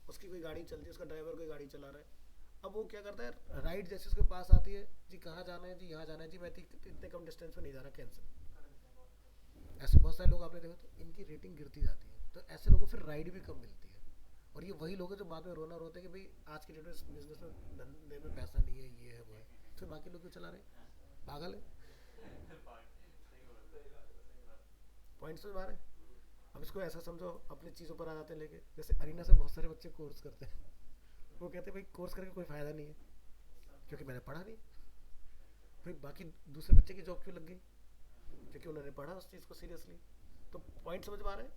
उसकी कोई गाड़ी चलती है, उसका ड्राइवर कोई गाड़ी चला रहा है, अब वो क्या करता है, राइड जैसे उसके पास आती है, जी कहाँ जाना है, जी यहाँ जाना है, जी मैं इतने कम डिस्टेंस पे नहीं जा रहा, कैंसिल। ऐसे बहुत सारे लोग आपने देखा, तो इनकी रेटिंग गिरती जाती है, तो ऐसे लोगों को फिर राइड भी कम मिलती है। और ये वही लोग हैं जो बाद में रोना रोते हैं कि भाई आज की डेट में बिजनेस में धंधे में पैसा नहीं है, ये है वो है, फिर बाकी लोग क्यों चला रहे हैं, पागल है। पॉइंट समझ आ रहे हैं। अब इसको ऐसा समझो, अपनी चीज़ों पर आ जाते हैं लेके, जैसे अरीना से बहुत सारे बच्चे कोर्स करते हैं, वो कहते हैं भाई कोर्स करके कोई फ़ायदा नहीं है क्योंकि मैंने पढ़ा नहीं। भाई बाकी दूसरे बच्चे की जॉब क्यों लग गई, क्योंकि उन्होंने पढ़ा उस चीज़ को सीरियसली। तो पॉइंट समझ पा रहे हैं।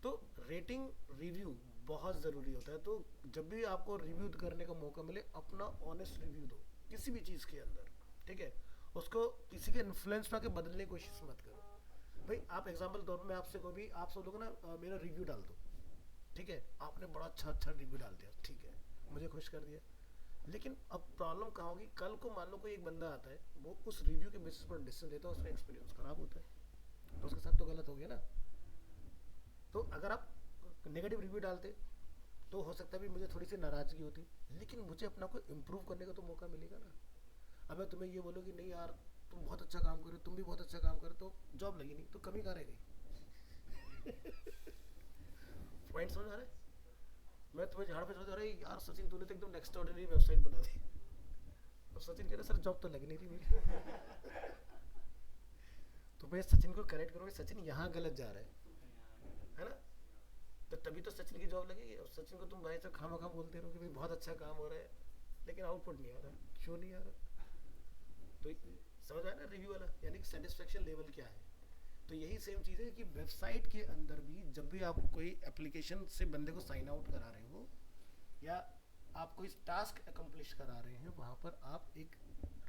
तो रेटिंग रिव्यू बहुत ज़रूरी होता है। तो जब भी आपको रिव्यू करने का मौका मिले, अपना ऑनेस्ट रिव्यू दो किसी भी चीज़ के अंदर, ठीक है। उसको किसी के इन्फ्लुएंस में आके बदलने की कोशिश मत करो। भाई आप एग्जाम्पल तौर पर मैं आपसे कोई भी, आप सब लोग ना मेरा रिव्यू डाल दो, ठीक है, आपने बड़ा अच्छा रिव्यू डाल दिया, ठीक है, मुझे खुश कर दिया, लेकिन अब प्रॉब्लम कहाँ होगी, कल को मान लो कोई एक बंदा आता है, वो उस रिव्यू के बेसिस पर डिसीजन लेता है, उसका एक्सपीरियंस खराब होता है, तो उसके साथ तो गलत हो गया ना। तो अगर आप नेगेटिव रिव्यू डालते तो हो सकता है भी मुझे थोड़ी सी नाराज़गी होती, लेकिन मुझे अपना को इम्प्रूव करने का तो मौका मिलेगा ना। अब मैं तुम्हें ये बोलूँ कि नहीं यार तुम बहुत अच्छा काम करो, तुम भी बहुत अच्छा काम करो, तो जॉब लगी नहीं तो कमी कहाँ रह गई। पॉइंट समझ आ रहा है। मैं तुम्हें झाड़ पे चढ़ रहा है यार सचिन तूने तो एकदम नेक्स्ट ऑर्डिनरी वेबसाइट बना दी, और सचिन कह रहा सर जॉब तो लग नहीं रही मेरी। तो भाई सचिन को करेक्ट करो, सचिन यहाँ गलत जा रहा है ना, तो तभी तो सचिन की जॉब लगेगी। और सचिन को तुम भाई से खामा खा बोलते रहो कि भाई बहुत अच्छा काम हो रहा है, लेकिन आउटपुट नहीं आ रहा, क्यों नहीं आ रहा। तो समझ आया ना रिव्यू वाला, यानी कि सेटिस्फेक्शन लेवल क्या है। तो यही सेम चीज़ है कि वेबसाइट के अंदर भी जब भी आप कोई एप्लीकेशन से बंदे को साइन आउट करा रहे हो, या आप कोई टास्क अकम्प्लिश करा रहे हैं, वहाँ पर आप एक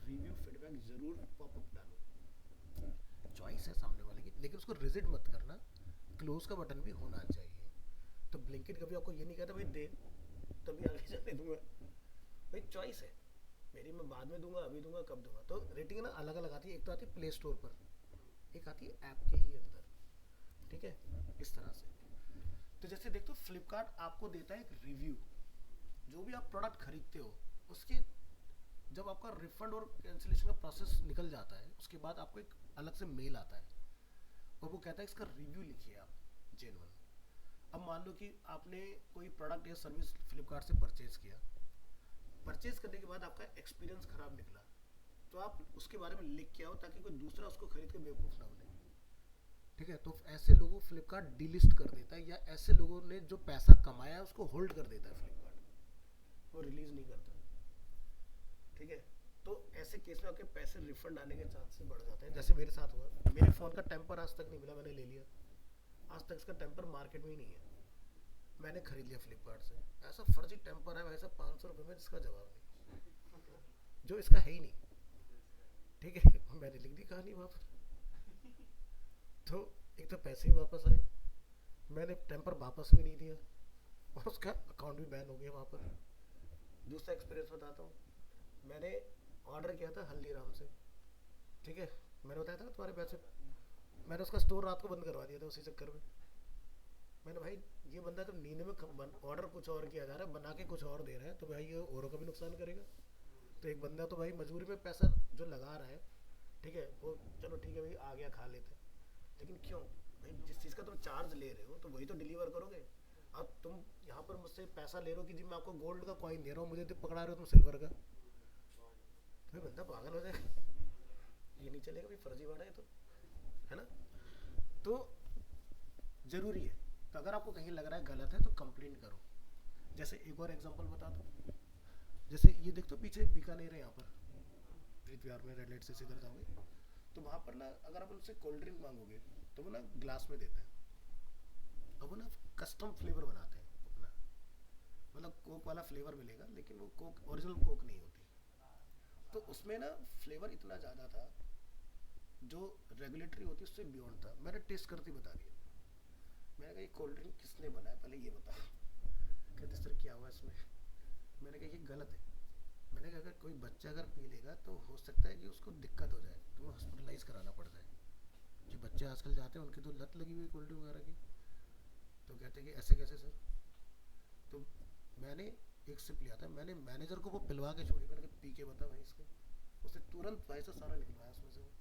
रिव्यू फीडबैक ज़रूर पॉपअप डालो। चॉइस है सामने वाले की, लेकिन उसको रिजिड मत करना, क्लोज का बटन भी होना चाहिए। तो ब्लिंकिट कभी आपको ये नहीं कहता भाई दे तभी आगे जाने दूंगा, भाई चॉइस है, मेरी मैं बाद में दूंगा, अभी दूंगा, कब दूंगा। तो रेटिंग ना अलग अलग आती है, एक तो आती है प्ले स्टोर पर, एक आती है ऐप के ही अंदर, ठीक है, इस तरह से। तो जैसे देखो फ्लिपकार्ट आपको देता है एक रिव्यू, जो भी आप प्रोडक्ट खरीदते हो उसके, जब आपका रिफंड और कैंसिलेशन का प्रोसेस निकल जाता है उसके बाद आपको एक अलग से मेल आता है और वो कहता है इसका रिव्यू लिखिए आप, जेन्युइन। अब मान लो कि आपने कोई प्रोडक्ट या सर्विस फ्लिपकार्ट से परचेज किया, परचेज करने के बाद आपका एक्सपीरियंस खराब निकला, तो आप उसके बारे में लिख के आओ ताकि कोई दूसरा उसको खरीद के बेवकूफ़ ना बने, ठीक है। तो ऐसे लोगों फ्लिपकार्ट डिलिस्ट कर देता है, या ऐसे लोगों ने जो पैसा कमाया है उसको होल्ड कर देता है फ्लिपकार्ट, वो रिलीज नहीं करता, ठीक है। तो ऐसे केस में आपके पैसे रिफंड आने के चांसेस बढ़ जाते हैं। जैसे मेरे साथ हुआ, मेरे फ़ोन का टेम्पर आज तक नहीं मिला, मैंने ले लिया, आज तक इसका टेम्पर मार्केट में ही नहीं है, मैंने खरीद लिया फ्लिपकार्ट से। ऐसा फर्जी टेम्पर है भाई साहब, 500 रुपये में, जिसका जवाब नहीं, जो इसका है ही नहीं, ठीक है। मैंने लिख दी कहानी वहाँ पर। तो एक तो पैसे ही वापस आए, मैंने टेम्पर वापस भी नहीं दिया और उसका अकाउंट भी बैन हो गया वहाँ पर। दूसरा एक्सपीरियंस बताता हूँ, मैंने ऑर्डर किया था हल्दीराम से, ठीक है, मैंने बताया था ना तुम्हारे पैसे, मैंने उसका स्टोर रात को बंद करवा दिया था उसी चक्कर में। मैंने भाई ये बंदा तो नींद में ऑर्डर कुछ और किया जा रहा है, बना के कुछ और दे रहा है, तो भाई ये औरों का भी नुकसान करेगा। तो एक बंदा तो भाई मजबूरी में पैसा जो लगा रहा है, ठीक है, वो चलो ठीक है भाई आ गया खा लेते, लेकिन क्यों भाई, जिस चीज़ का तुम चार्ज ले रहे हो तो वही तो डिलीवर करोगे। अब तुम यहाँ पर मुझसे पैसा ले रहे हो कि जी मैं आपको गोल्ड का कॉइन दे रहा हूँ, मुझे तो पकड़ा रहे हो तुम सिल्वर का, तो भाई बंदा पागल हो जाएगा, ये नहीं चलेगा भाई, फर्जीवाड़ा है तो, है ना। तो ज़रूरी है, तो अगर आपको कहीं लग रहा है गलत है तो कंप्लेंट करो। जैसे एक और एग्जांपल बता दूँ, जैसे ये देख तो पीछे बीकानेर है यहाँ पर, प्रीत विहार में, रेड लाइट से इधर जाओगे तो वहाँ पर ना अगर आप उनसे कोल्ड ड्रिंक मांगोगे तो वो ना ग्लास में देते हैं, अब वो ना कस्टम फ्लेवर बनाते हैं अपना, मतलब कोक वाला फ्लेवर मिलेगा लेकिन वो कोक ओरिजिनल कोक नहीं होती। तो उसमें ना फ्लेवर इतना ज़्यादा था जो रेगुलेटरी होती है उससे बियॉन्ड था। मैंने टेस्ट करते बता दिया, मैंने कहा ये कोल्ड ड्रिंक किसने बनाया पहले ये बताओ। कहते सर क्या हुआ इसमें, मैंने कहा ये गलत है। मैंने कहा अगर कोई बच्चा अगर पी लेगा तो हो सकता है कि उसको दिक्कत हो जाए, तो हॉस्पिटलाइज कराना पड़ जाए, कि बच्चे आजकल जाते हैं उनकी तो लत लगी हुई कोल्ड ड्रिंक वगैरह की। तो कहते कि ऐसे कैसे सर। तो मैंने एक सिप लिया था, मैंने मैनेजर को वो पिलवा के छोड़ी, मैंने कहा पी के बता भाई इसको, उसने तुरंत भाई से सारा निकलवाया उसमें से वो।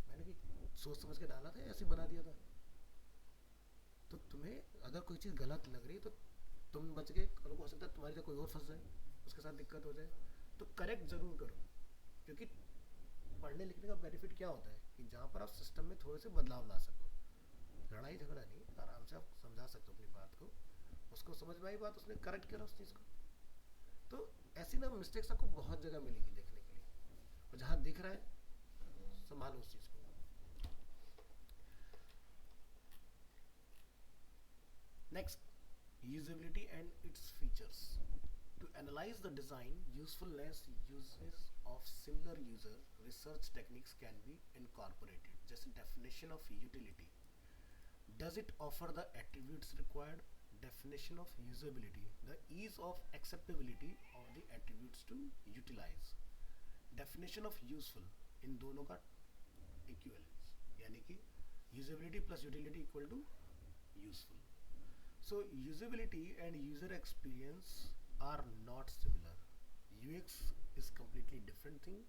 मैंने कि सोच समझ के डाला था, ऐसे बना दिया था। तो तुम्हें अगर कोई चीज़ गलत लग रही है तो तुम बच गए, कल को हो सकता है तुम्हारी जगह कोई और फंस जाए, उसके साथ दिक्कत हो जाए, तो करेक्ट ज़रूर करो। क्योंकि पढ़ने लिखने का बेनिफिट क्या होता है कि जहाँ पर आप सिस्टम में थोड़े से बदलाव ला सको, लड़ाई झगड़ा नहीं, आराम से आप समझा सकते हो अपनी बात को, उसको समझ में आई बात, उसने करेक्ट करा उस चीज़ को। तो ऐसी ना मिस्टेक्स आपको बहुत जगह मिलेगी देखने के लिए, और जहाँ दिख रहा है संभालो उस चीज़ को। Next, usability and its features. To analyze the design, usefulness, uses of similar user research techniques can be incorporated. जैसे definition of utility. Does it offer the attributes required? Definition of usability. The ease of acceptability of the attributes to utilize. Definition of useful. इन दोनों का equivalence. यानी कि usability plus utility equal to useful. So usability and user experience are not similar. UX is completely different thing,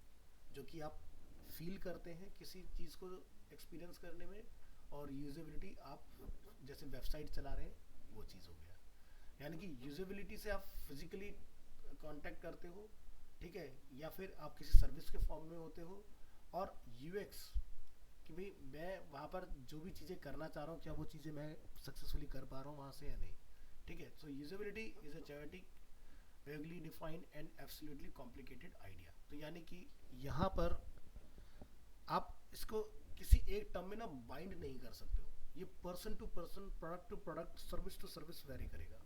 जो कि आप फील करते हैं किसी चीज़ को एक्सपीरियंस करने में, और यूजेबिलिटी आप जैसे वेबसाइट चला रहे हैं वो चीज़ हो गया। यानी कि यूजेबिलिटी से आप फिजिकली कांटेक्ट करते हो, ठीक है, या फिर आप किसी सर्विस के फॉर्म में होते हो, और यूएक्स कि भाई मैं वहाँ पर जो भी चीज़ें करना चाह रहा हूँ क्या वो चीज़ें मैं सक्सेसफुली कर पा रहा हूँ वहाँ से या नहीं, ठीक है। So usability is a chaotic, vaguely defined and absolutely complicated idea। तो यानी कि यहाँ पर आप इसको किसी एक टर्म में ना बाइंड नहीं कर सकते हो, ये person to person, product to product, service to service vary करेगा।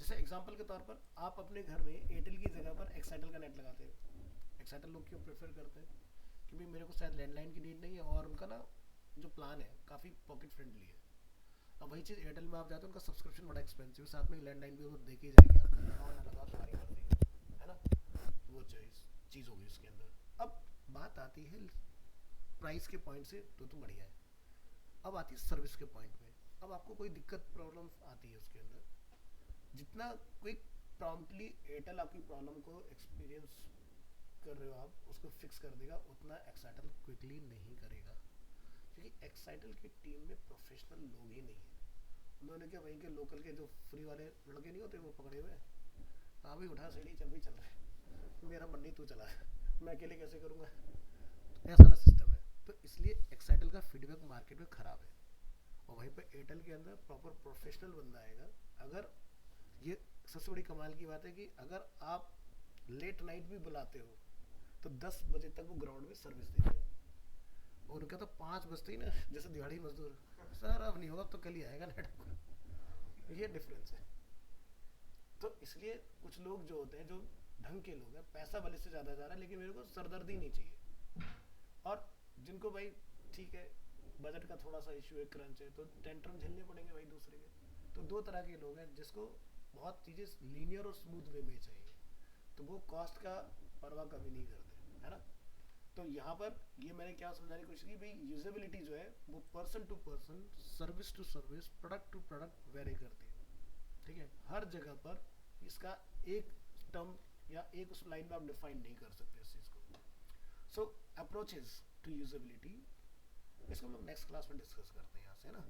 जैसे एग्जांपल के तौर पर आप अपने घर में एयरटेल की जगह पर एक्साइटल का नेट लगाते हो। एक्साइटल लोग क्यों प्रेफर करते हैं कि भाई मेरे को शायद लैंडलाइन की नीड नहीं है, और उनका ना जो प्लान है काफ़ी पॉकेट फ्रेंडली है। अब वही चीज़ एयरटेल में आप जाते हो, उनका सब्सक्रिप्शन बड़ा एक्सपेंसिव है, साथ में लैंडलाइन भी वो दे के ही जाएंगे, आप लगाओ ना लगाओ तुम्हारी मर्जी, है ना, वो चीज़। चीज़ होगी उसके अंदर। अब बात आती है प्राइस के पॉइंट से, तो बढ़िया है। अब आती है सर्विस के पॉइंट पे। अब आपको कोई दिक्कत प्रॉब्लम आती है उसके अंदर, जितना कोई प्रॉम्प्टली एयरटेल आपकी प्रॉब्लम को एक्सपीरियंस कर रहे हो आप उसको फिक्स कर देगा, उतना एक्साइटल क्विकली नहीं करेगा, क्योंकि एक्साइटल की टीम में प्रोफेशनल लोग ही नहीं है। उन्होंने क्या वहीं के लोकल के जो फ्री वाले लड़के नहीं होते वो पकड़े हुए हैं, हाँ भाई उठा सीढ़ी चल, भी चल रहा है, मेरा मन नहीं तू चला, मैं अकेले कैसे करूँगा, तो ऐसा वाला सिस्टम है। तो इसलिए एक्साइटल का फीडबैक मार्केट में ख़राब है। और वहीं पे एयरटेल के अंदर प्रॉपर प्रोफेशनल बंदा आएगा। अगर ये सबसे बड़ी कमाल की बात है कि अगर आप लेट नाइट भी बुलाते हो तो 10 बजे तक वो ग्राउंड में सर्विस देते हैं, और उनका तो 5 बजते ही ना जैसे दिहाड़ी मजदूर, सर अब नहीं होगा तो कल ही आएगा नेट। ये डिफरेंस है। तो इसलिए कुछ लोग जो होते हैं, जो ढंग के लोग हैं, पैसा भले से ज़्यादा जा रहा है लेकिन मेरे को सरदर्दी नहीं चाहिए, और जिनको भाई ठीक है बजट का थोड़ा सा इशू है, क्रंच है, तो टेंट्रम झेलने पड़ेंगे भाई दूसरे के। तो दो तरह के लोग हैं, जिसको बहुत चीज़ें लीनियर और स्मूथ वे में चाहिए, तो वो कॉस्ट का परवाह कभी नहीं करते, है ना। तो यहाँ पर ये मैंने क्या समझाने की कोशिश की भाई, यूजेबिलिटी जो है वो person to person, service to service, product to product vary करती है, ठीक है। हर जगह पर इसका एक टर्म या एक उस लाइन में आप डिफाइन नहीं कर सकते इस चीज़ को। सो अप्रोचेज टू यूजेबिलिटी, इसको हम लोग नेक्स्ट क्लास में डिस्कस करते हैं यहाँ से, है ना।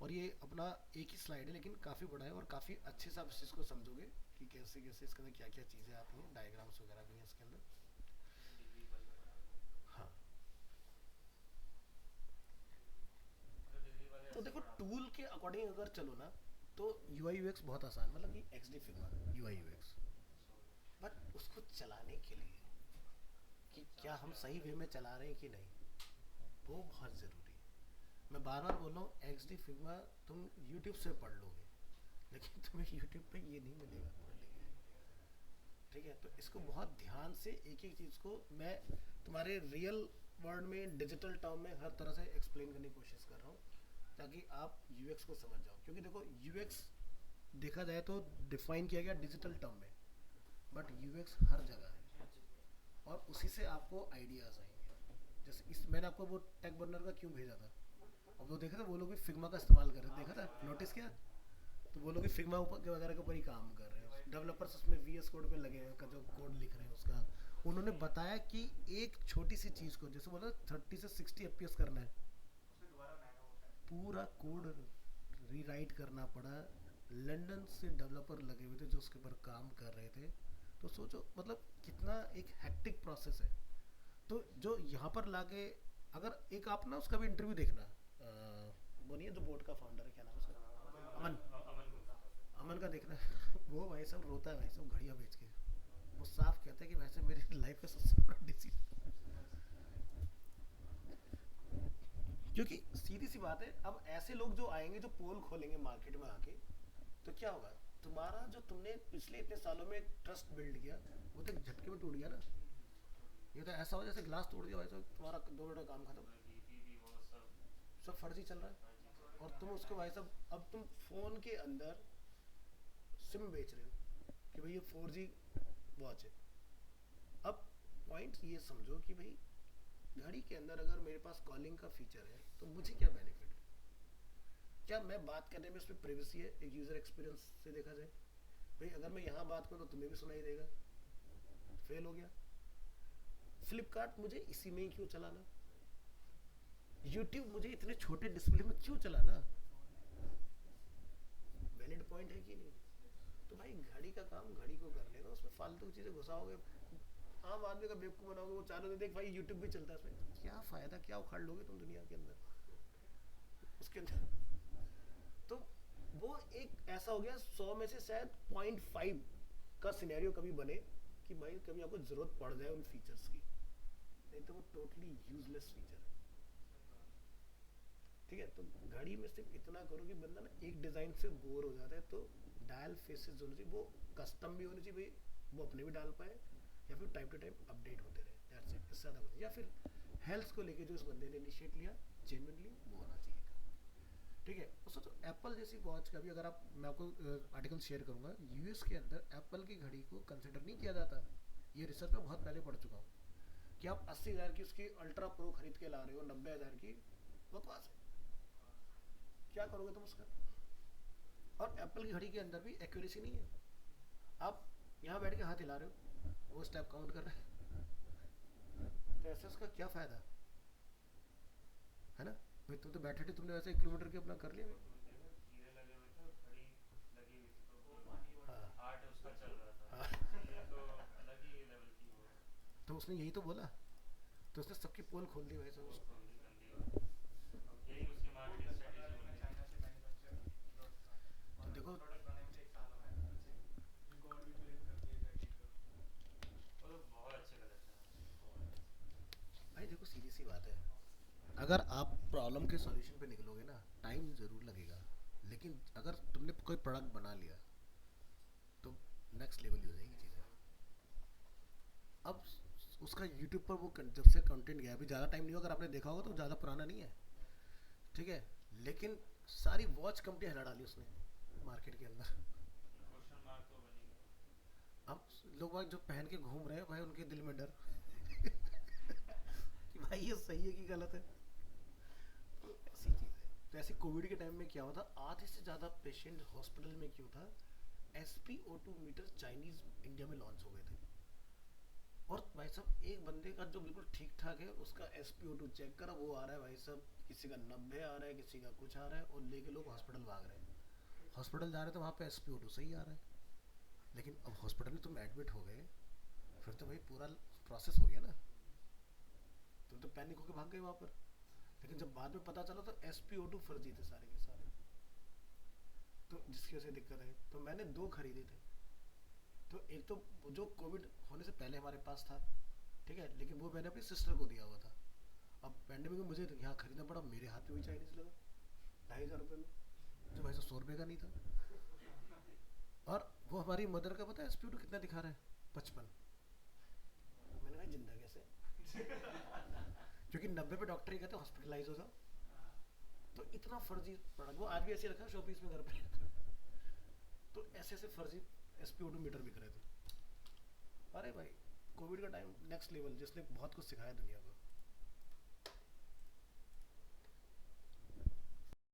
और ये अपना एक ही स्लाइड है लेकिन काफ़ी बड़ा है, और काफ़ी अच्छे से आप इस चीज़ को समझोगे कि कैसे कैसे इसके अंदर क्या क्या चीज़ें आती हैं, डायग्राम्स वगैरह भी हैं इसके अंदर। हाँ, जो डिग्री वाले तो ऐसे देखो पढ़ाते टूल के अकॉर्डिंग अगर चलो ना, तो UI UX बहुत आसान, मतलब कि XD Figma UI UX, but उसको चलाने के लिए कि क्या हम सही वे में चला रहे हैं कि नहीं, वो बहुत ज़रूरी है। मैं बार बार बोल रहा हूँ, XD फिग्मा तुम YouTube से पढ़ लोगे लेकिन तुम्हें YouTube पे ये नहीं मिलेगा पढ़ने के लिए, ठीक है। तो इसको बहुत ध्यान से एक एक चीज़ को मैं तुम्हारे रियल वर्ल्ड में, डिजिटल टर्म में हर तरह से एक्सप्लेन करने की कोशिश कर रहा हूँ, ताकि आप UX को समझ जाओ। क्योंकि देखो UX देखा जाए तो डिफाइन किया गया डिजिटल टर्म में, बट UX हर जगह है, और उसी से आपको आइडियाज़ आएंगे। जैसे इस मैंने आपको वो टेक बर्नर का क्यों भेजा था, अब वो देखा था वो लोग भी फिग्मा का इस्तेमाल कर रहे थे, देखा था, नोटिस किया, तो वो लोग भी फिग्मा ऊपर के वगैरह के ऊपर ही काम कर रहे हैं, डेवलपर्स उसमें VS कोड पे लगे हैं, का जो कोड लिख रहे हैं उसका। उन्होंने बताया कि एक छोटी सी चीज़ को, जैसे बोला 30 से 60 FPS करना है, पूरा कोड रीराइट करना पड़ा। लंदन से डेवलपर लगे हुए थे जो उसके ऊपर काम कर रहे थे। तो सोचो मतलब कितना एक हैक्टिक प्रोसेस है। तो जो यहाँ पर लाके, अगर एक आप ना उसका भी इंटरव्यू देखना, वो नहीं है जो बोट का फाउंडर है, क्या नाम है उसका, अमन, अमन गुप्ता। अमन का देखना वो भाई साहब रोता है भाई साहब घड़ियाँ बेच के, वो साफ कहता है कि वैसे मेरी लाइफ का सबसे बड़ा डिसीजन, क्योंकि सीधी सी बात है, अब ऐसे लोग जो आएंगे जो पोल खोलेंगे मार्केट में आके, तो क्या होगा, तुम्हारा जो तुमने पिछले इतने सालों में ट्रस्ट बिल्ड किया वो तो एक झटके में टूट गया ना। ये तो ऐसा हो जैसे ग्लास तोड़ दिया भाई, तो तुम्हारा 2 मिनट का काम खत्म, बीपी वो सब सब फर्जी चल रहा है। और तुम उसको भाई साहब, अब तुम फोन के अंदर सिम बेच रहे हो कि भाई ये 4G वॉच है। अब पॉइंट ये समझो कि भाई घड़ी के अंदर अगर मेरे पास कॉलिंग का फीचर है तो मुझे क्या बेनिफिट है, क्या मैं बात करने में उसमें प्राइवेसी है, एक यूजर एक्सपीरियंस से देखा जाए, भाई अगर मैं यहाँ बात करूँ तो तुम्हें भी सुनाई देगा, फेल हो गया। फ्लिपकार्ट मुझे इसी में ही क्यों चलाना, यूट्यूब मुझे इतने छोटे डिस्प्ले में क्यों चलाना, वैलिड पॉइंट है कि नहीं। तो भाई घड़ी का काम घड़ी को कर लेना, उसमें फालतू चीजें घुसाओगे, आम आदमी का बेवकूफ बनाओगे, वो चालू नहीं, देख भाई यूट्यूब भी चलता है इसमें, क्या फायदा, क्या उखाड़ लोगे तुम दुनिया के अंदर उसके अंदर। तो वो एक ऐसा हो गया 100 में से शायद 0.5 का सिनेरियो कभी बने कि भाई कभी आपको जरूरत पड़ जाए उन फीचर्स की, नहीं तो वो टोटली यूजलेस फीचर है, ठीक है। तो घड़ी में सिर्फ इतना करो कि बंदा ना एक डिजाइन से बोर हो जाता है, तो डायल फेसेस होने चाहिए, वो कस्टम भी होने चाहिए भाई, वो अपने भी डाल पाए, या फिर टाइम टू टाइम अपडेट होते रहे, दैट्स इट, इससे ज़्यादा कुछ, या फिर हेल्थ को लेके जो इस बंदे ने इनिशिएट लिया जेन्युइनली वो होना चाहिए, ठीक है। और सोचो एप्पल जैसी वॉच का भी, अगर आप, मैं आपको आर्टिकल शेयर करूंगा, US के अंदर एप्पल की घड़ी को कंसिडर नहीं किया जाता ये रिसर्च मैं बहुत पहले पढ़ चुका हूँ कि आप 80,000 की उसकी अल्ट्रा प्रो खरीद के ला रहे हो 90,000 की, बकवास है। क्या करोगे तुम उसका? और एप्पल की घड़ी के अंदर भी एक्यूरेसी नहीं है। आप यहाँ बैठ के हाथ हिला रहे हो, वो स्टेप काउंट कर रहे हैं, तो ऐसे उसका क्या फ़ायदा है ना भाई? तुम तो बैठे थे, तुमने वैसे 1 किलोमीटर के अपना कर लिया। वो तुमने देखा कीड़े लगे हुए थे और घड़ी लगी हुई थी तो वो पानी वो हाँ आर्ट उसका चल रहा था। हाँ। ये तो अलग ही लेवल की वो तो उसने यही तो बोला, तो उसने सबकी पोल खोल दी भाई पोल साहब। खोल दी गंदी बात। अब यही उसकी वो मार्केटिंग दस पंद्रह स्ट्रेटेजी दिन में बन चाइना से गई। मैन्युफैक्चर की प्रोडक्ट का, तो और देखो, प्रोडक्ट बनाने में 1 साल लगाया था बच्चे को, रिकॉर्ड भी ब्रेक कर दिया घड़ी का। वो तो बहुत अच्छे कलेक्शन है उसके, बहुत अच्छे। भाई देखो सीधी सी बात है, अगर आप प्रॉब्लम के सॉल्यूशन पे निकलोगे ना, टाइम ज़रूर लगेगा, लेकिन अगर तुमने कोई प्रोडक्ट बना लिया तो नेक्स्ट लेवल ही हो जाएगी चीज़ें। अब उसका यूट्यूब पर वो जब से कंटेंट गया, अभी ज़्यादा टाइम नहीं हुआ, अगर आपने देखा होगा तो ज़्यादा पुराना नहीं है, ठीक है, लेकिन सारी वॉच कंपनी हिला डाली उसने मार्केट के अंदर। क्वेश्चन मार्क तो बनी गया। अब लोग भाई जो पहन के घूम रहे हैं भाई, उनके दिल में डर कि भाई ये सही है कि गलत है। तो ऐसी चीज़ है। तो ऐसे कोविड के टाइम में क्या हुआ था, आधे से ज़्यादा पेशेंट हॉस्पिटल में क्यों था, SpO2 मीटर चाइनीज इंडिया में लॉन्च हो गए थे। और भाई साहब एक बंदे का जो बिल्कुल ठीक ठाक है, उसका SpO2 चेक करा, वो आ रहा है भाई साहब, किसी का 90 आ रहा है, किसी का कुछ आ रहा है, और लेके लोग हॉस्पिटल भाग रहे हैं। हॉस्पिटल जा रहे थे, वहाँ पे SpO2 सही आ रहा है, लेकिन अब हॉस्पिटल में तुम एडमिट हो गए, फिर तो भाई पूरा प्रोसेस हो गया ना, तुम तो पैनिक होकर भाग गए वहाँ पर। लेकिन जब बाद में पता चला तो SpO2 फर्जी थे सारे के सारे, तो जिसकी वजह से दिक्कत आई। तो मैंने 2 खरीदे थे। तो एक तो जो कोविड होने से पहले हमारे पास था, ठीक है, लेकिन वो मैंने अपनी सिस्टर को दिया हुआ था। अब पैंडेमिक में मुझे यहाँ खरीदना पड़ा, मेरे हाथ में भी चाइनीज लगा 2,500 रुपये में, जो भाई 100 रुपये का नहीं था। और वो हमारी मदर का पता है SpO2 कितना दिखा रहा है, 55। मैंने कहा जिंदा कैसे क्योंकि 90 पे डॉक्टर ही कहते हॉस्पिटलाइज हो जाओ। तो इतना फर्जी प्रोडक्ट, वो आज भी ऐसे रखा है शॉपीस में घर पे तो ऐसे ऐसे फर्जी SpO2 मीटर बिक रहे थे। अरे भाई कोविड का टाइम नेक्स्ट लेवल, जिसने बहुत कुछ सिखाया दुनिया को।